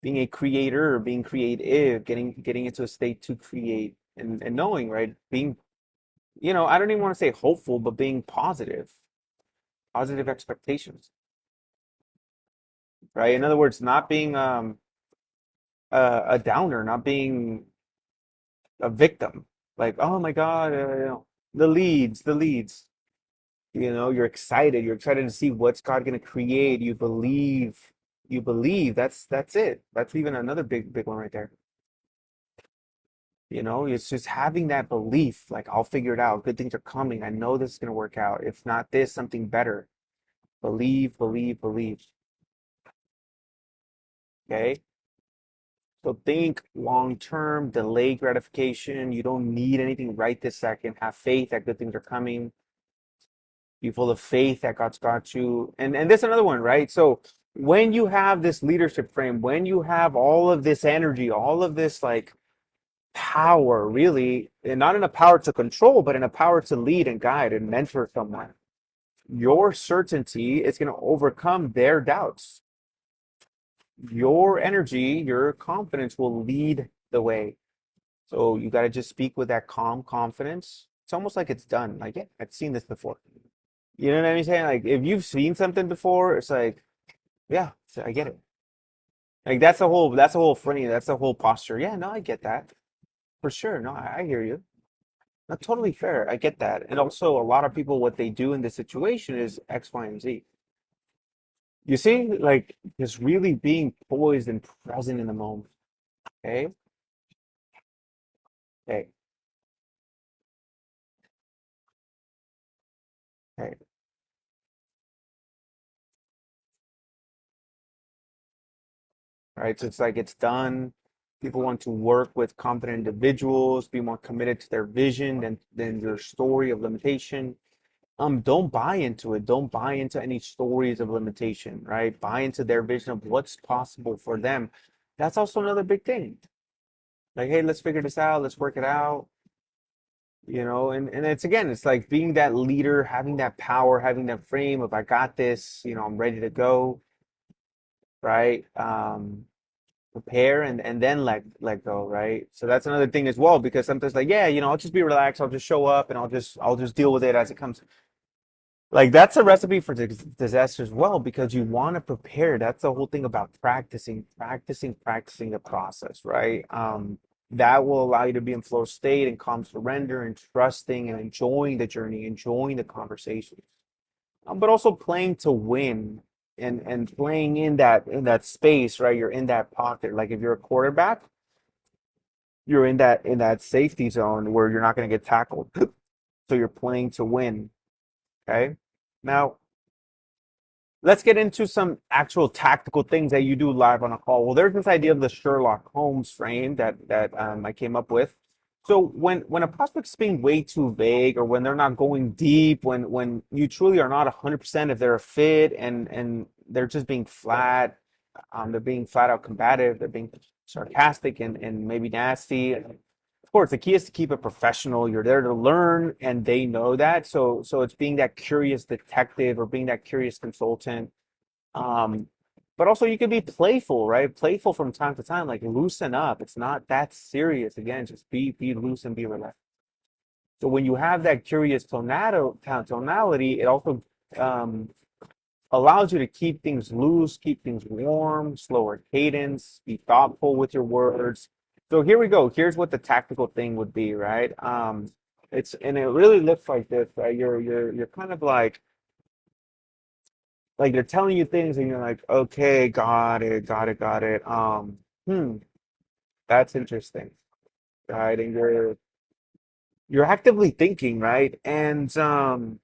Being a creator or being creative, getting into a state to create and knowing, right? Being, I don't even want to say hopeful, but being positive expectations, right? In other words, not being a downer, not being a victim. Like, oh my God, the leads. You're excited. You're excited to see what's God going to create. You believe. That's it. That's even another big one right there. It's just having that belief, like I'll figure it out. Good things are coming. I know this is going to work out. If not this, something better. Believe, believe, believe. Okay. So think long term, delay gratification. You don't need anything right this second. Have faith that good things are coming. Be full of faith that God's got you. And this is another one, right? So when you have this leadership frame, when you have all of this energy, all of this like power, really, and not in a power to control, but in a power to lead and guide and mentor someone, your certainty is going to overcome their doubts. Your energy, your confidence will lead the way. So you got to just speak with that calm confidence. It's almost like it's done. Like, yeah, I've seen this before. You know what I'm saying? Like, if you've seen something before, it's like, yeah, so I get it. Like that's the whole frame, that's the whole posture. Yeah, no, I get that for sure. No, I hear you. That's totally fair. I get that. And also, a lot of people, what they do in this situation is X, Y, and Z. You see, like, just really being poised and present in the moment. Okay, okay, okay. All right, so it's like it's done. People want to work with confident individuals, be more committed to their vision than their story of limitation. Don't buy into it. Don't buy into any stories of limitation, right? Buy into their vision of what's possible for them. That's also another big thing. Like, hey, let's figure this out. Let's work it out. And it's again, it's like being that leader, having that power, having that frame of I got this, I'm ready to go, right? Prepare and then let go, right? So that's another thing as well, because sometimes like, yeah, I'll just be relaxed, I'll just show up and I'll just deal with it as it comes. Like that's a recipe for disaster as well, because you want to prepare. That's the whole thing about practicing the process, right? That will allow you to be in flow state and calm surrender and trusting and enjoying the journey, enjoying the conversations, but also playing to win and playing in that space, right? You're in that pocket. Like if you're a quarterback, you're in that safety zone where you're not going to get tackled. So you're playing to win. Okay. Now, let's get into some actual tactical things that you do live on a call. Well, there's this idea of the Sherlock Holmes frame that I came up with. So when a prospect's being way too vague, or when they're not going deep, when you truly are not 100% if they're a fit and they're just being flat, They're being flat out combative. They're being sarcastic and maybe nasty. Of course, the key is to keep it professional. You're there to learn, and they know that. So it's being that curious detective or being that curious consultant. Um, but also you can be playful, right? Playful from time to time, like loosen up. It's not that serious. Again, just be loose and be relaxed. So when you have that curious tonality, it also um, allows you to keep things loose, keep things warm, slower cadence, be thoughtful with your words. So here we go. Here's what the tactical thing would be, right? It's and it really looks like this, right? You're kind of like they're telling you things and you're like, okay, got it, got it, got it. Hmm, that's interesting, right? And you're actively thinking, right? And sometimes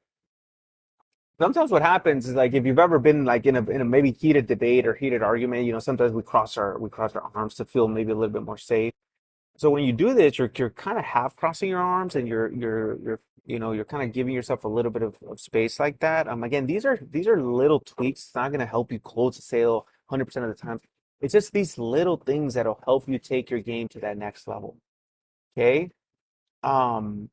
what happens is like if you've ever been like in a maybe heated debate or heated argument, sometimes we cross our arms to feel maybe a little bit more safe. So when you do this, you're kind of half crossing your arms and you're kind of giving yourself a little bit of space like that. Again, these are little tweaks. It's not going to help you close the sale 100% of the time. It's just these little things that'll help you take your game to that next level. Okay. Um,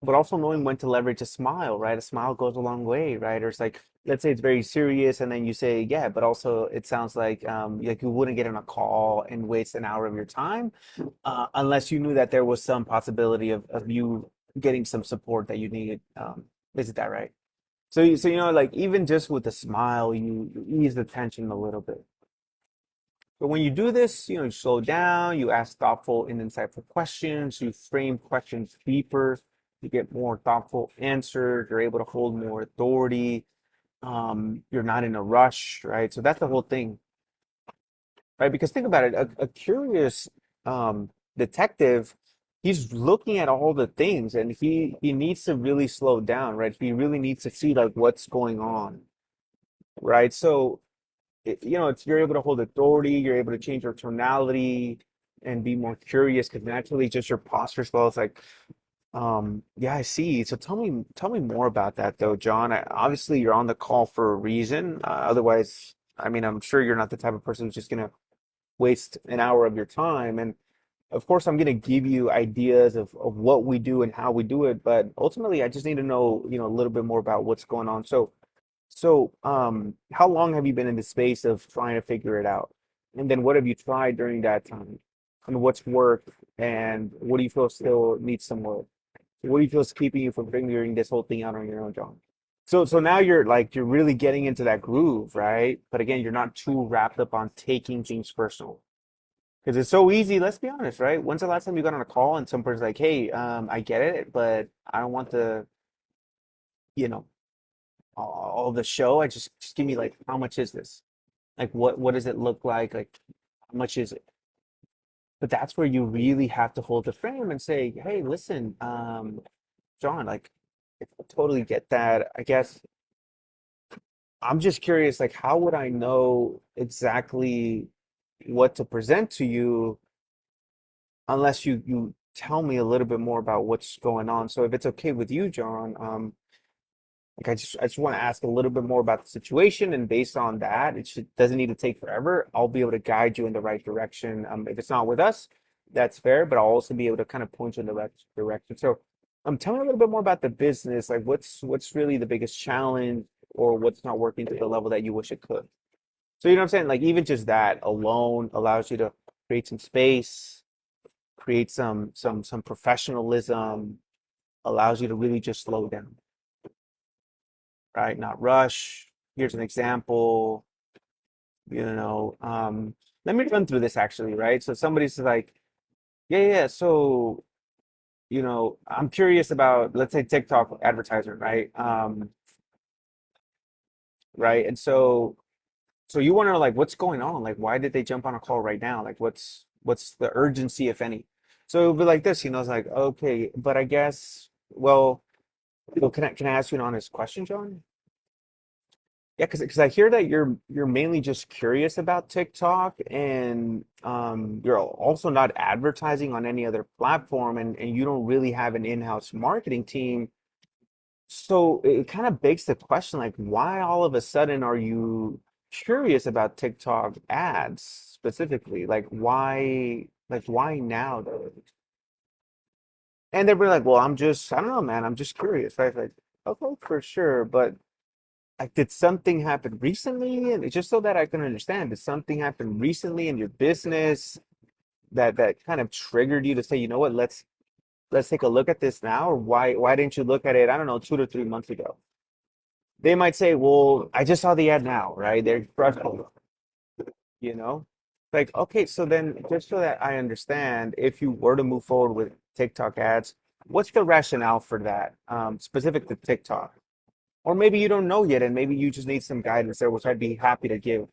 but also knowing when to leverage a smile, right? A smile goes a long way, right? Or it's like, let's say it's very serious, and then you say, yeah, but also it sounds like you wouldn't get on a call and waste an hour of your time, unless you knew that there was some possibility of you getting some support that you needed. Isn't that right? So like even just with a smile, you ease the tension a little bit. But when you do this, you slow down, you ask thoughtful and insightful questions, you frame questions deeper, you get more thoughtful answers, you're able to hold more authority, you're not in a rush, right? So that's the whole thing, right? Because think about it, a curious detective, he's looking at all the things and he needs to really slow down, right? He really needs to see like what's going on, right? So it's you're able to hold authority, you're able to change your tonality and be more curious because naturally just your posture as well. It's like, yeah, I see. So tell me more about that though, John. Obviously, you're on the call for a reason. Otherwise, I mean, I'm sure you're not the type of person who's just gonna waste an hour of your time. And of course, I'm gonna give you ideas of what we do and how we do it. But ultimately, I just need to know, a little bit more about what's going on. So, how long have you been in the space of trying to figure it out? And then what have you tried during that time? And what's worked? And what do you feel still needs some work? What do you feel is keeping you from figuring this whole thing out on your own, John? So now you're really getting into that groove, right? But again, you're not too wrapped up on taking things personal. Because it's so easy, let's be honest, right? When's the last time you got on a call and some person's like, hey, I get it, but I don't want the, you know, all the show. I just give me like how much is this? Like what does it look like? Like how much is it? But that's where you really have to hold the frame and say, hey, listen, John, like I totally get that. I guess I'm just curious, like how would I know exactly what to present to you unless you tell me a little bit more about what's going on. So if it's okay with you, John, like I just want to ask a little bit more about the situation, and based on that, doesn't need to take forever. I'll be able to guide you in the right direction. If it's not with us, that's fair, but I'll also be able to kind of point you in the right direction. So, tell me a little bit more about the business. Like, what's really the biggest challenge, or what's not working to the level that you wish it could. So you know what I'm saying? Like even just that alone allows you to create some space, create some professionalism, allows you to really just slow down, right? Not rush. Here's an example, you know. Let me run through this actually, right? So somebody's like, yeah, yeah, yeah, so, I'm curious about, let's say TikTok advertiser, right? Right. And so you want to know like what's going on? Like why did they jump on a call right now? Like what's the urgency, if any? So it'll be like this, it's like, okay, but I guess, well, can I ask you an honest question, John? Yeah, because I hear that you're mainly just curious about TikTok and you're also not advertising on any other platform and you don't really have an in-house marketing team. So it kind of begs the question, like, why all of a sudden are you curious about TikTok ads specifically. Like why now though? And they'll be like, well, I don't know, man, I'm just curious, right? Like, okay, for sure, but like, did something happen recently? And it's just so that I can understand, did something happen recently in your business that kind of triggered you to say, you know what, let's take a look at this now, or why didn't you look at it, I don't know, 2 to 3 months ago? They might say, well, I just saw the ad now, right? They're frustrated, you know? Like, okay, so then just so that I understand, if you were to move forward with TikTok ads, what's the rationale for that, specific to TikTok? Or maybe you don't know yet, and maybe you just need some guidance there, which I'd be happy to give.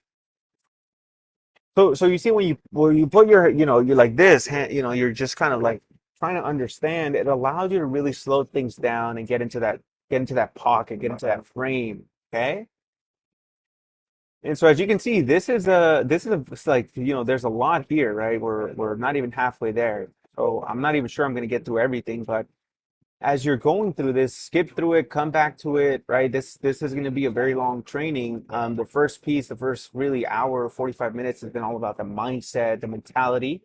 So you see, when you put your, you're like this, you're just kind of like trying to understand. It allows you to really slow things down and get into that pocket, get into that frame. Okay. And so as you can see, it's like, there's a lot here, right? We're not even halfway there. So I'm not even sure I'm going to get through everything, but as you're going through this, skip through it, come back to it, right? This is going to be a very long training. The first piece, the first really hour, 45 minutes has been all about the mindset, the mentality.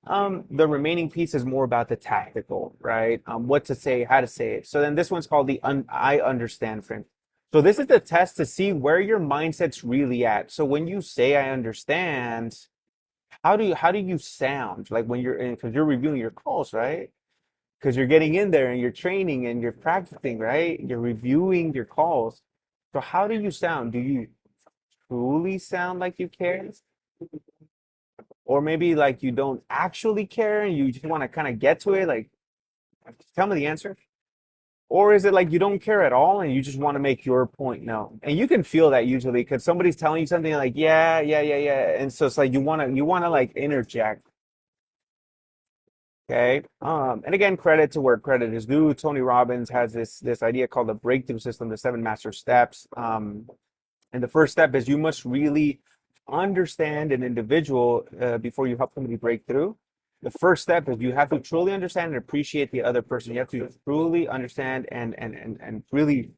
The remaining piece is more about the tactical, right? What to say, how to say it. So then this one's called the I understand frame. So this is the test to see where your mindset's really at. So when you say I understand, how do you sound? Like when you're in, because you're reviewing your calls, right? Because you're getting in there and you're training and you're practicing, right? You're reviewing your calls. So how do you sound? Do you truly sound like you care? Or maybe like you don't actually care and you just want to kind of get to it? Like, tell me the answer. Or is it like you don't care at all and you just want to make your point known? And you can feel that usually because somebody's telling you something like, yeah, yeah, yeah, yeah. And so it's like you wanna like interject. Okay. And again, credit to where credit is due. Tony Robbins has this idea called the breakthrough system, the seven master steps. And the first step is you must really understand an individual before you help somebody break through. The first step is you have to truly understand and appreciate the other person. You have to truly understand and really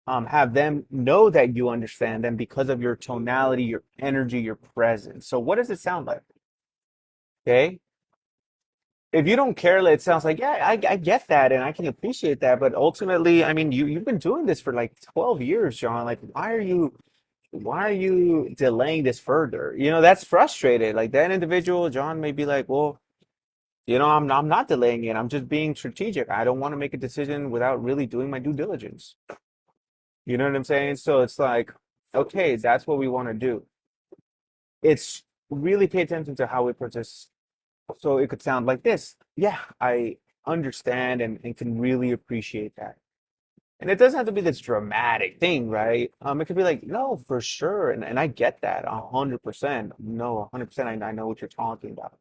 have them know that you understand them because of your tonality, your energy, your presence. So what does it sound like? Okay. If you don't care, it sounds like, yeah, I get that and I can appreciate that. But ultimately, I mean, you've been doing this for like 12 years, John. Like, why are you delaying this further? That's frustrated. Like that individual, John may be like, well, I'm not delaying it. I'm just being strategic. I don't want to make a decision without really doing my due diligence. You know what I'm saying? So it's like, okay, that's what we want to do. It's really pay attention to how we process. So it could sound like this. Yeah, I understand and can really appreciate that. And it doesn't have to be this dramatic thing, right? It could be like, no, for sure. And I get that 100%. No, 100%. I know what you're talking about.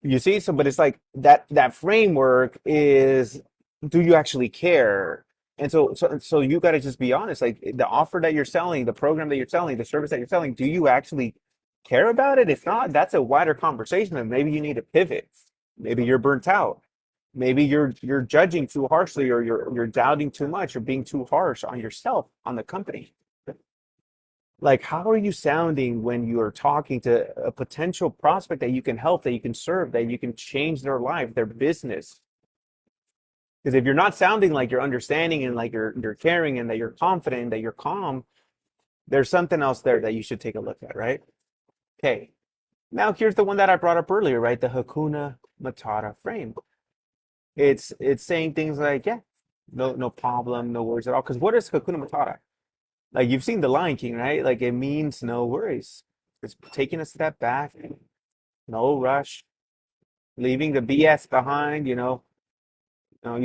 You see, so but it's like that framework is, do you actually care? And so you got to just be honest. Like the offer that you're selling, the program that you're selling, the service that you're selling, do you actually care about it? If not, that's a wider conversation, and maybe you need to pivot. Maybe you're burnt out. Maybe you're judging too harshly, or you're doubting too much, or being too harsh on yourself, on the company. Like, how are you sounding when you are talking to a potential prospect that you can help, that you can serve, that you can change their life, their business? Because if you're not sounding like you're understanding and like you're caring and that you're confident, that you're calm, there's something else there that you should take a look at, right? Okay. Now here's the one that I brought up earlier, right? The Hakuna Matata frame. It's saying things like, yeah, no problem, no worries at all. Because what is Hakuna Matata? Like you've seen The Lion King, right? Like it means no worries. It's taking a step back, no rush, leaving the BS behind, you don't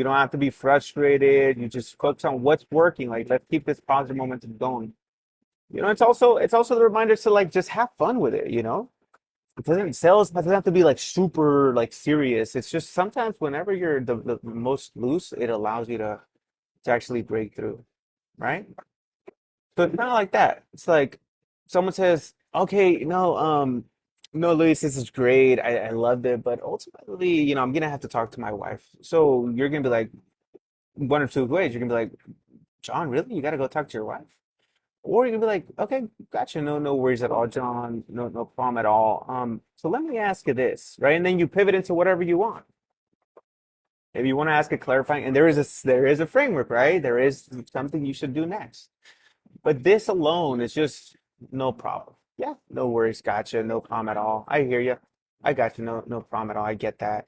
have to be frustrated. You just focus on what's working. Like let's keep this positive momentum going. It's also the reminder to like just have fun with it, Sales doesn't have to be like super like serious. It's just sometimes whenever you're the most loose, it allows you to actually break through, right? So it's kind of like that. It's like someone says, "Okay, no, Luis, this is great. I loved it, but ultimately, I'm gonna have to talk to my wife." So you're gonna be like one or two ways. You're gonna be like, "John, really? You gotta go talk to your wife?" Or you can be like, okay, gotcha, no worries at all, John, no problem at all. So let me ask you this, right? And then you pivot into whatever you want. If you want to ask a clarifying, and there is a framework, right? There is something you should do next. But this alone is just no problem. Yeah, no worries, gotcha, no problem at all. I hear you. I got you, no problem at all. I get that.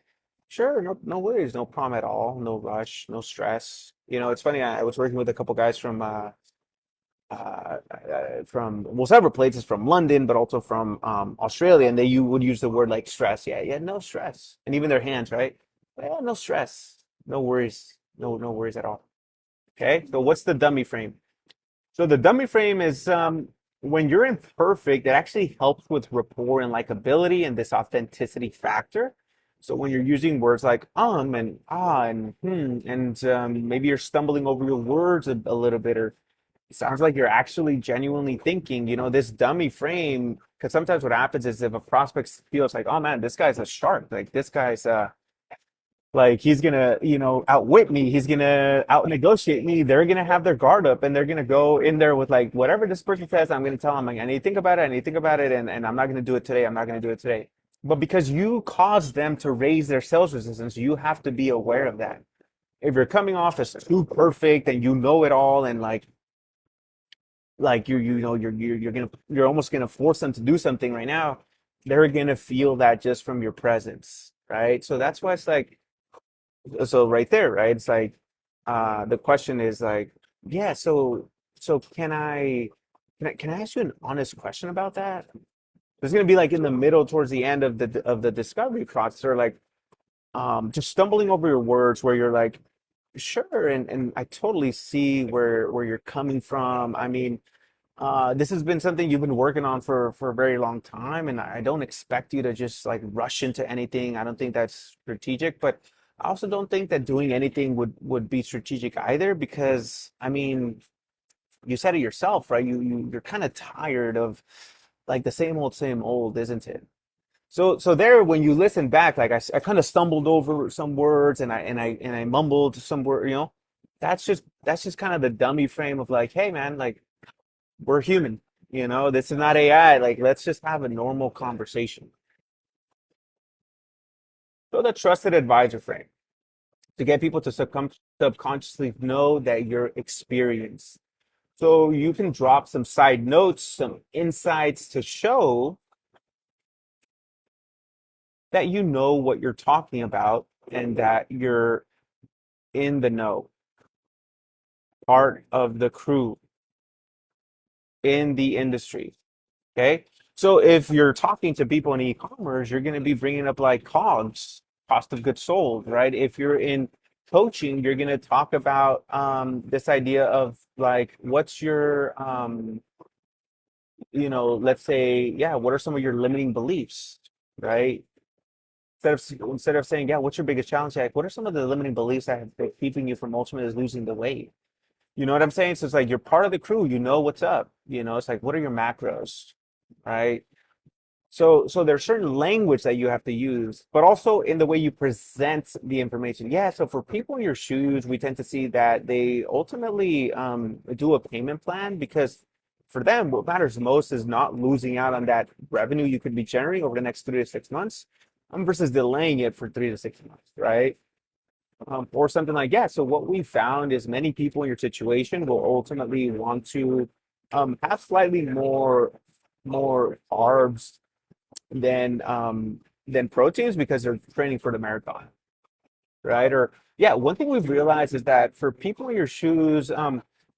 Sure, no worries, no problem at all. No rush, no stress. It's funny. I was working with a couple guys from well, several places from London, but also from Australia, and they you would use the word like stress. Yeah, yeah, no stress, and even their hands, right? Yeah, no stress, no worries, no worries at all. Okay, so what's the dummy frame? So the dummy frame is when you're imperfect, it actually helps with rapport and likability and this authenticity factor. So when you're using words like and ah and and maybe you're stumbling over your words a little bit, or it sounds like you're actually genuinely thinking, this dummy frame. Because sometimes what happens is if a prospect feels like, oh man, this guy's a shark, like this guy's like he's gonna, outwit me. He's gonna out negotiate me. They're gonna have their guard up and they're gonna go in there with like whatever this person says. I'm gonna tell them like, I need to think about it. I need to think about it, and I'm not gonna do it today. I'm not gonna do it today. But because you caused them to raise their sales resistance, you have to be aware of that. If you're coming off as too perfect and you know it all, and like you're almost gonna force them to do something right now, they're gonna feel that just from your presence, right? So that's why it's like, so right there, right? It's like the question is like, yeah, so can I ask you an honest question about that? It's gonna be like in the middle towards the end of the discovery process, or like just stumbling over your words where you're like, sure, and I totally see where you're coming from. I mean, this has been something you've been working on for a very long time, and I don't expect you to just like rush into anything. I don't think that's strategic, but I also don't think that doing anything would be strategic either, because I mean, you said it yourself, right? You're kind of tired of like the same old, isn't it? So there, when you listen back, like I kind of stumbled over some words, and I mumbled some word, that's just kind of the dummy frame of like, hey man, like we're human, this is not AI. Like let's just have a normal conversation. So the trusted advisor frame to get people to subconsciously know that you're experienced. So you can drop some side notes, some insights to show that you know what you're talking about and that you're in the know, part of the crew in the industry. Okay. So if you're talking to people in e-commerce, you're going to be bringing up like COGS, cost of goods sold, right? If you're in coaching, you're going to talk about this idea of like, what's your, let's say, yeah, what are some of your limiting beliefs, right? Instead of saying, yeah, what's your biggest challenge? Like, what are some of the limiting beliefs that have been keeping you from ultimately losing the weight? You know what I'm saying? So it's like you're part of the crew. You know what's up. It's like, what are your macros, right? So there's certain language that you have to use, but also in the way you present the information. Yeah. So for people in your shoes, we tend to see that they ultimately do a payment plan, because for them, what matters most is not losing out on that revenue you could be generating over the next 3 to 6 months, versus delaying it for 3 to 6 months, right? Or something like, yeah. So what we found is many people in your situation will ultimately want to have slightly more carbs than proteins, because they're training for the marathon, right? Or yeah, one thing we've realized is that for people in your shoes,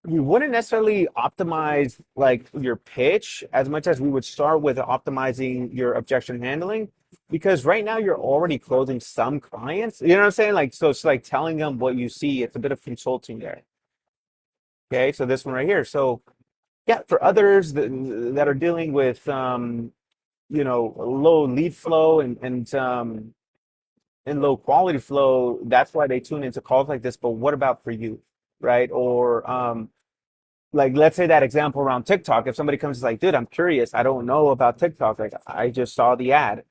we wouldn't necessarily optimize like your pitch as much as we would start with optimizing your objection handling, because right now you're already closing some clients. You know what I'm saying? Like, so it's like telling them what you see. It's a bit of consulting there. Okay, so this one right here. So yeah, for others that are dealing with low lead flow and low quality flow, that's why they tune into calls like this. But what about for you, right? Or like, let's say that example around TikTok. If somebody comes like, dude, I'm curious, I don't know about TikTok, like I just saw the ad.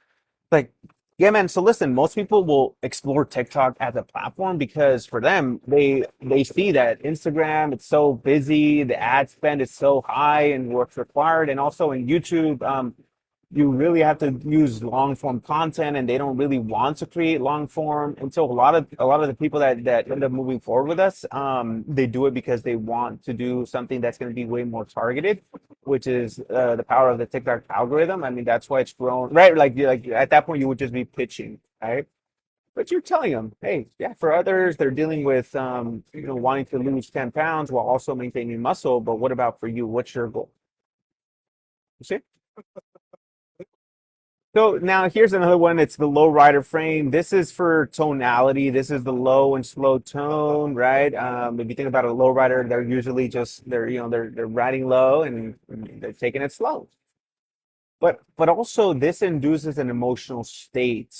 Like, Yeah, man. So listen, most people will explore TikTok as a platform because for them, they see that Instagram, it's so busy, the ad spend is so high and what's required, and also in YouTube, you really have to use long form content, and they don't really want to create long form. And so a lot of the people that end up moving forward with us, they do it because they want to do something that's going to be way more targeted, which is the power of the TikTok algorithm. I mean, that's why it's grown, right? Like at that point, you would just be pitching, right? But you're telling them, hey, yeah, for others, they're dealing with, wanting to lose 10 pounds while also maintaining muscle. But what about for you? What's your goal? You see? So now here's another one. It's the low rider frame. This is for tonality. This is the low and slow tone, right? If you think about a low rider, they're usually just they're riding low and they're taking it slow. But also this induces an emotional state,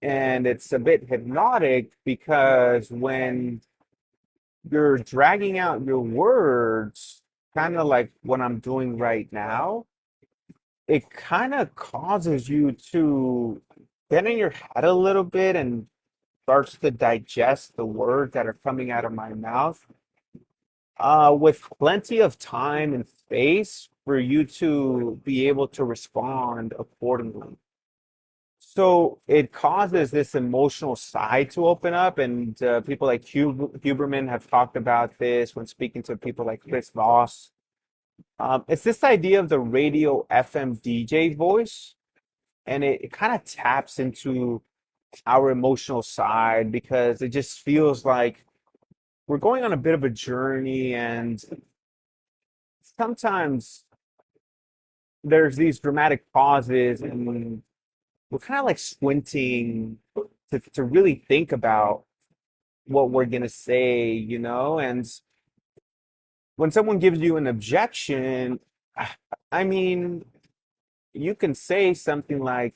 and it's a bit hypnotic because when you're dragging out your words, kind of like what I'm doing right now, it kind of causes you to get in your head a little bit and starts to digest the words that are coming out of my mouth, with plenty of time and space for you to be able to respond accordingly. So it causes this emotional side to open up, and people like Huberman have talked about this when speaking to people like Chris Voss. It's this idea of the radio FM DJ voice, and it kind of taps into our emotional side because it just feels like we're going on a bit of a journey, and sometimes there's these dramatic pauses, and we're kind of like squinting to really think about what we're gonna say, and when someone gives you an objection, I mean, you can say something like,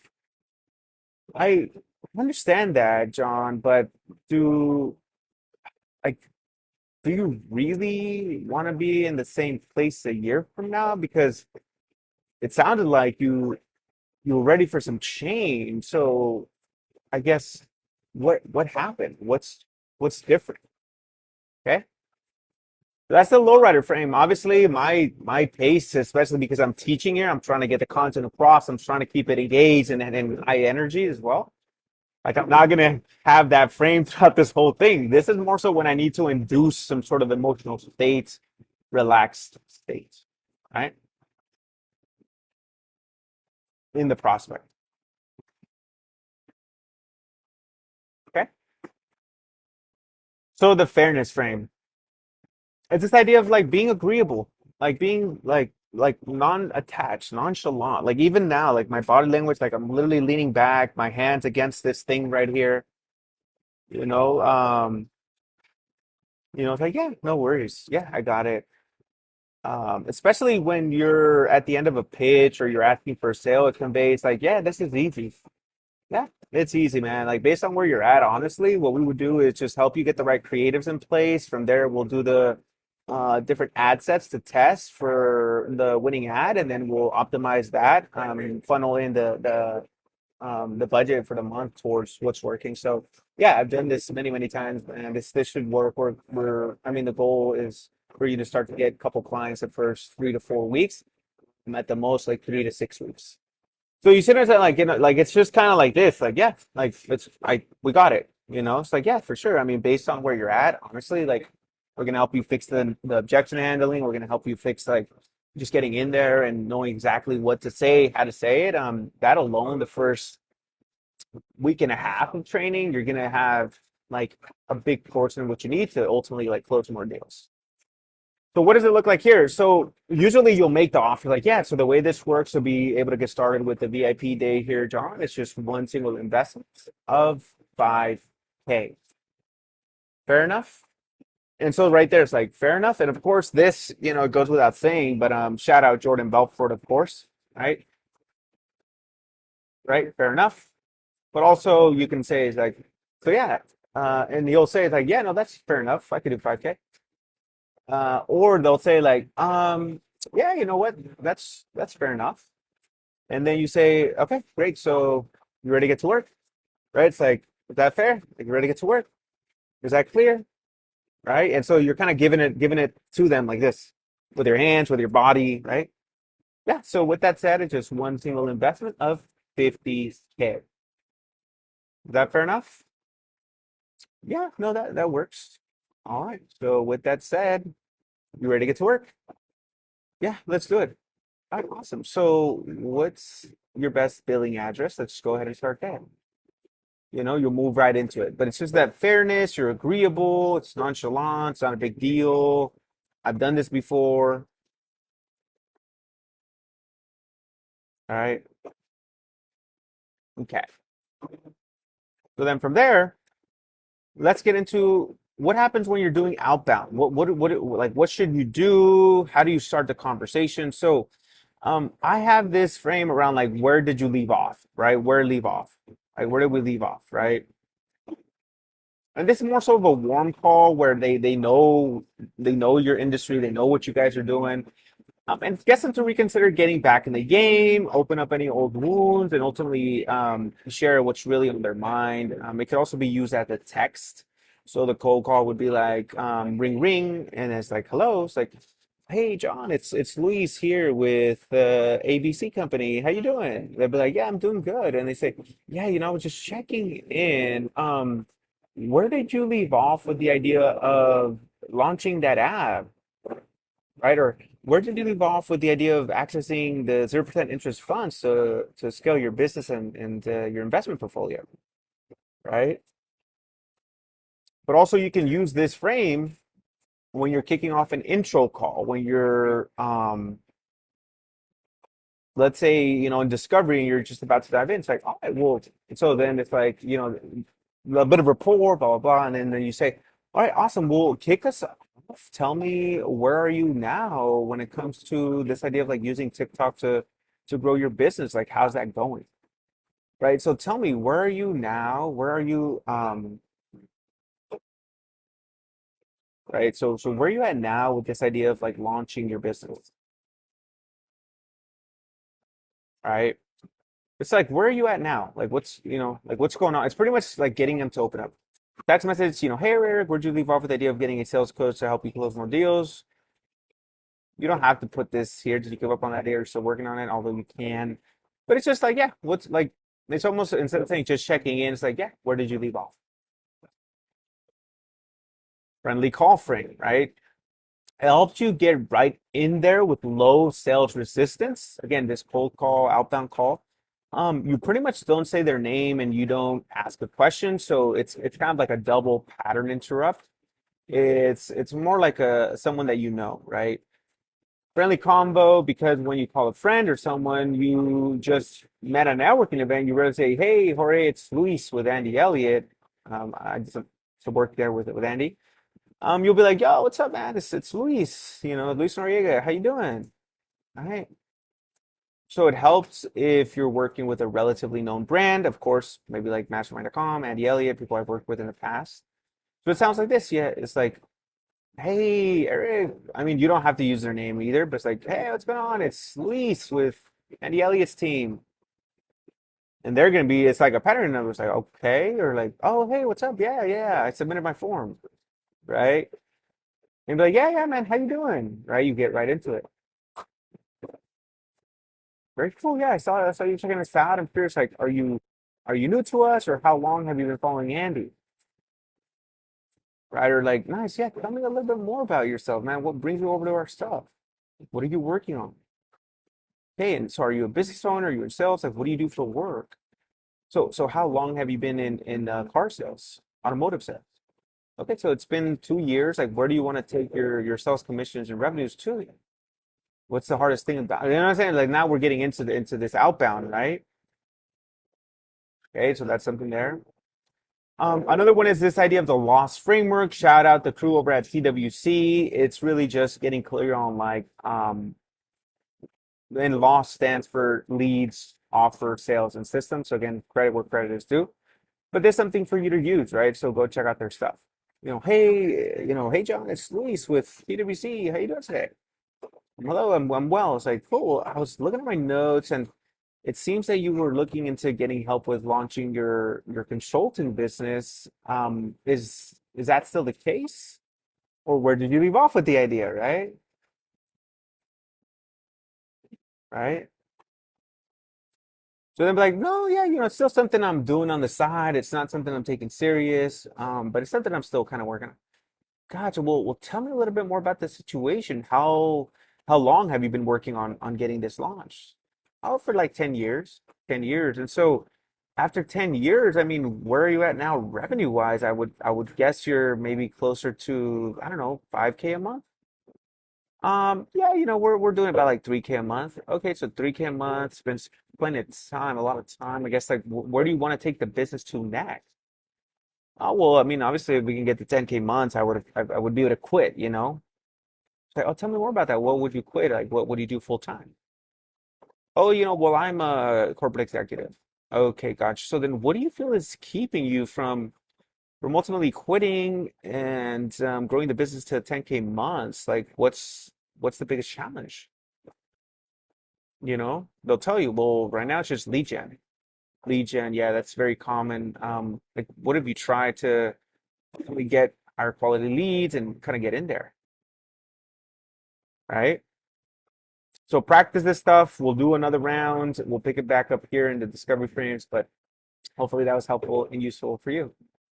I understand that, John, but do like do you really want to be in the same place a year from now? Because it sounded like you were ready for some change. So I guess what happened? What's different? Okay. That's the lowrider frame. Obviously, my pace, especially because I'm teaching here, I'm trying to get the content across. I'm trying to keep it engaged and high energy as well. Like I'm not gonna have that frame throughout this whole thing. This is more so when I need to induce some sort of emotional state, relaxed state, right? In the prospect. Okay. So the fairness frame. It's this idea of like being agreeable, like being like non-attached, nonchalant. Like even now, like my body language, like I'm literally leaning back, my hands against this thing right here, you know. It's like, yeah, no worries. Yeah, I got it. Especially when you're at the end of a pitch or you're asking for a sale, it conveys like, yeah, this is easy. Yeah, it's easy, man. Like based on where you're at, honestly, what we would do is just help you get the right creatives in place. From there, we'll do the different ad sets to test for the winning ad, and then we'll optimize that, and funnel in the budget for the month towards what's working. So yeah, I've done this many, many times, and this should work. I mean, the goal is for you to start to get a couple clients the first 3 to 4 weeks, and at the most like 3 to 6 weeks. So you sit there and say like, like it's just kind of like this, like yeah, like we got it, It's like yeah, for sure. I mean, based on where you're at, honestly, like we're gonna help you fix the objection handling. We're gonna help you fix like just getting in there and knowing exactly what to say, how to say it. That alone, the first week and a half of training, you're gonna have like a big portion of what you need to ultimately like close more deals. So what does it look like here? So usually you'll make the offer like, yeah, so the way this works to be able to get started with the VIP day here, John, it's just one single investment of 5K. Fair enough? And so right there, it's like, fair enough. And of course, this, it goes without saying, but shout out Jordan Belfort, of course, right? Right? Fair enough. But also you can say it's like, so yeah. And you'll say it's like, yeah, no, that's fair enough. I could do 5K. Or they'll say like, yeah, you know what? That's fair enough. And then you say, okay, great. So You ready to get to work? Right? It's like, is that fair? Like, you ready to get to work? Is that clear? Right? And so you're kind of giving it to them like this with your hands, with your body, right? Yeah. So with that said, it's just one single investment of 50K. Is that fair enough? Yeah, no, that works. All right. So with that said, you ready to get to work? Yeah, let's do it. All right, awesome. So what's your best billing address? Let's go ahead and start that. You'll move right into it. But it's just that fairness, you're agreeable, it's nonchalant, it's not a big deal. I've done this before. All right. Okay. So then from there, let's get into what happens when you're doing outbound. What should you do? How do you start the conversation? So I have this frame around like where did you leave off, right? Where leave off? Like where did we leave off, right? And this is more so of a warm call where they know your industry, they know what you guys are doing, and get them to reconsider getting back in the game, open up any old wounds, and ultimately share what's really on their mind. It could also be used as a text. So the cold call would be like ring ring, and it's like hello. It's like, hey John, it's Luis here with the ABC company. How you doing? They'll be like, yeah, I'm doing good. And they say, yeah, I was just checking in. Where did you leave off with the idea of launching that app, right? Or where did you leave off with the idea of accessing the 0% interest funds to scale your business and your investment portfolio, right? But also you can use this frame when you're kicking off an intro call, when you're let's say, in discovery and you're just about to dive in. It's like, all right, well, so then it's like, a bit of rapport, blah, blah, blah. And then you say, all right, awesome. Well, kick us off. Tell me, where are you now when it comes to this idea of like using TikTok to grow your business? Like, how's that going? Right. So tell me, where are you now? Where are you, right? So where are you at now with this idea of like launching your business? Right. It's like, where are you at now? Like, what's going on? It's pretty much like getting them to open up. Text message, hey Eric, where'd you leave off with the idea of getting a sales coach to help you close more deals? You don't have to put this here. Did you give up on that idea? You're still working on it, although you can. But it's just like, yeah, what's like, it's almost instead of saying just checking in, it's like, yeah, where did you leave off? Friendly call frame, right? It helps you get right in there with low sales resistance. Again, this cold call, outbound call. You pretty much don't say their name and you don't ask a question, so it's kind of like a double pattern interrupt. It's more like a someone that you know, right? Friendly combo because when you call a friend or someone you just met at a networking event, you really say, "Hey, Jorge, it's Luis with Andy Elliott." I just to work there with Andy. You'll be like, "Yo, what's up, man? It's Luis. Luis Noriega. How you doing?" All right. So it helps if you're working with a relatively known brand, of course, maybe like Mastermind.com, Andy Elliott, people I've worked with in the past. So it sounds like this. Yeah, it's like, hey, Eric. I mean, you don't have to use their name either, but it's like, hey, what's going on? It's Luis with Andy Elliott's team. And they're going to be, it's like a pattern number. It's like, okay. Or like, oh, hey, what's up? Yeah, yeah. I submitted my form. Right. And be like, yeah, yeah, man. How you doing? Right. You get right into it. Very cool. Yeah, I saw you checking us out. I'm curious, like, are you new to us or how long have you been following Andy? Right? Or like, nice, yeah, tell me a little bit more about yourself, man. What brings you over to our stuff? What are you working on? Hey, and so are you a business owner? Are you in sales? Like, what do you do for work? So how long have you been in car sales, automotive sales? Okay, so it's been 2 years. Like, where do you want to take your sales commissions and revenues to? What's the hardest thing about it? You know what I'm saying? Like now we're getting into this outbound, right? Okay, so that's something there. Another one is this idea of the loss framework. Shout out the crew over at CWC. It's really just getting clear on like, and loss stands for leads, offer, sales, and systems. So again, credit where credit is due. But there's something for you to use, right? So go check out their stuff. Hey John, it's Luis with PwC. How you doing today? Hello, I'm well. It's like, cool. I was looking at my notes and it seems that you were looking into getting help with launching your consulting business. Is that still the case? Or where did you leave off with the idea, right? Right? So they're like, no, yeah, it's still something I'm doing on the side. It's not something I'm taking serious, but it's something I'm still kind of working on. Gotcha. Well, tell me a little bit more about the situation. How long have you been working on getting this launched? Oh, for like 10 years. 10 years. And so after 10 years, I mean, where are you at now revenue wise? I would guess you're maybe closer to, I don't know, 5K a month. Yeah, we're doing about like 3K a month. Okay, so 3K a month, spend plenty of time, a lot of time. I guess like where do you want to take the business to next? Oh, well, I mean, obviously if we can get to 10K months, I would be able to quit, Like, oh, tell me more about that. What would you quit? Like what would you do full time? Oh, well, I'm a corporate executive. Okay, gotcha. So then what do you feel is keeping you from ultimately quitting and growing the business to 10K months? Like what's the biggest challenge? They'll tell you, well, right now it's just lead gen. Lead gen, yeah, that's very common. Like, what have you tried to really get higher quality leads and kind of get in there, right? So practice this stuff. We'll do another round. We'll pick it back up here in the discovery frames, but hopefully that was helpful and useful for you.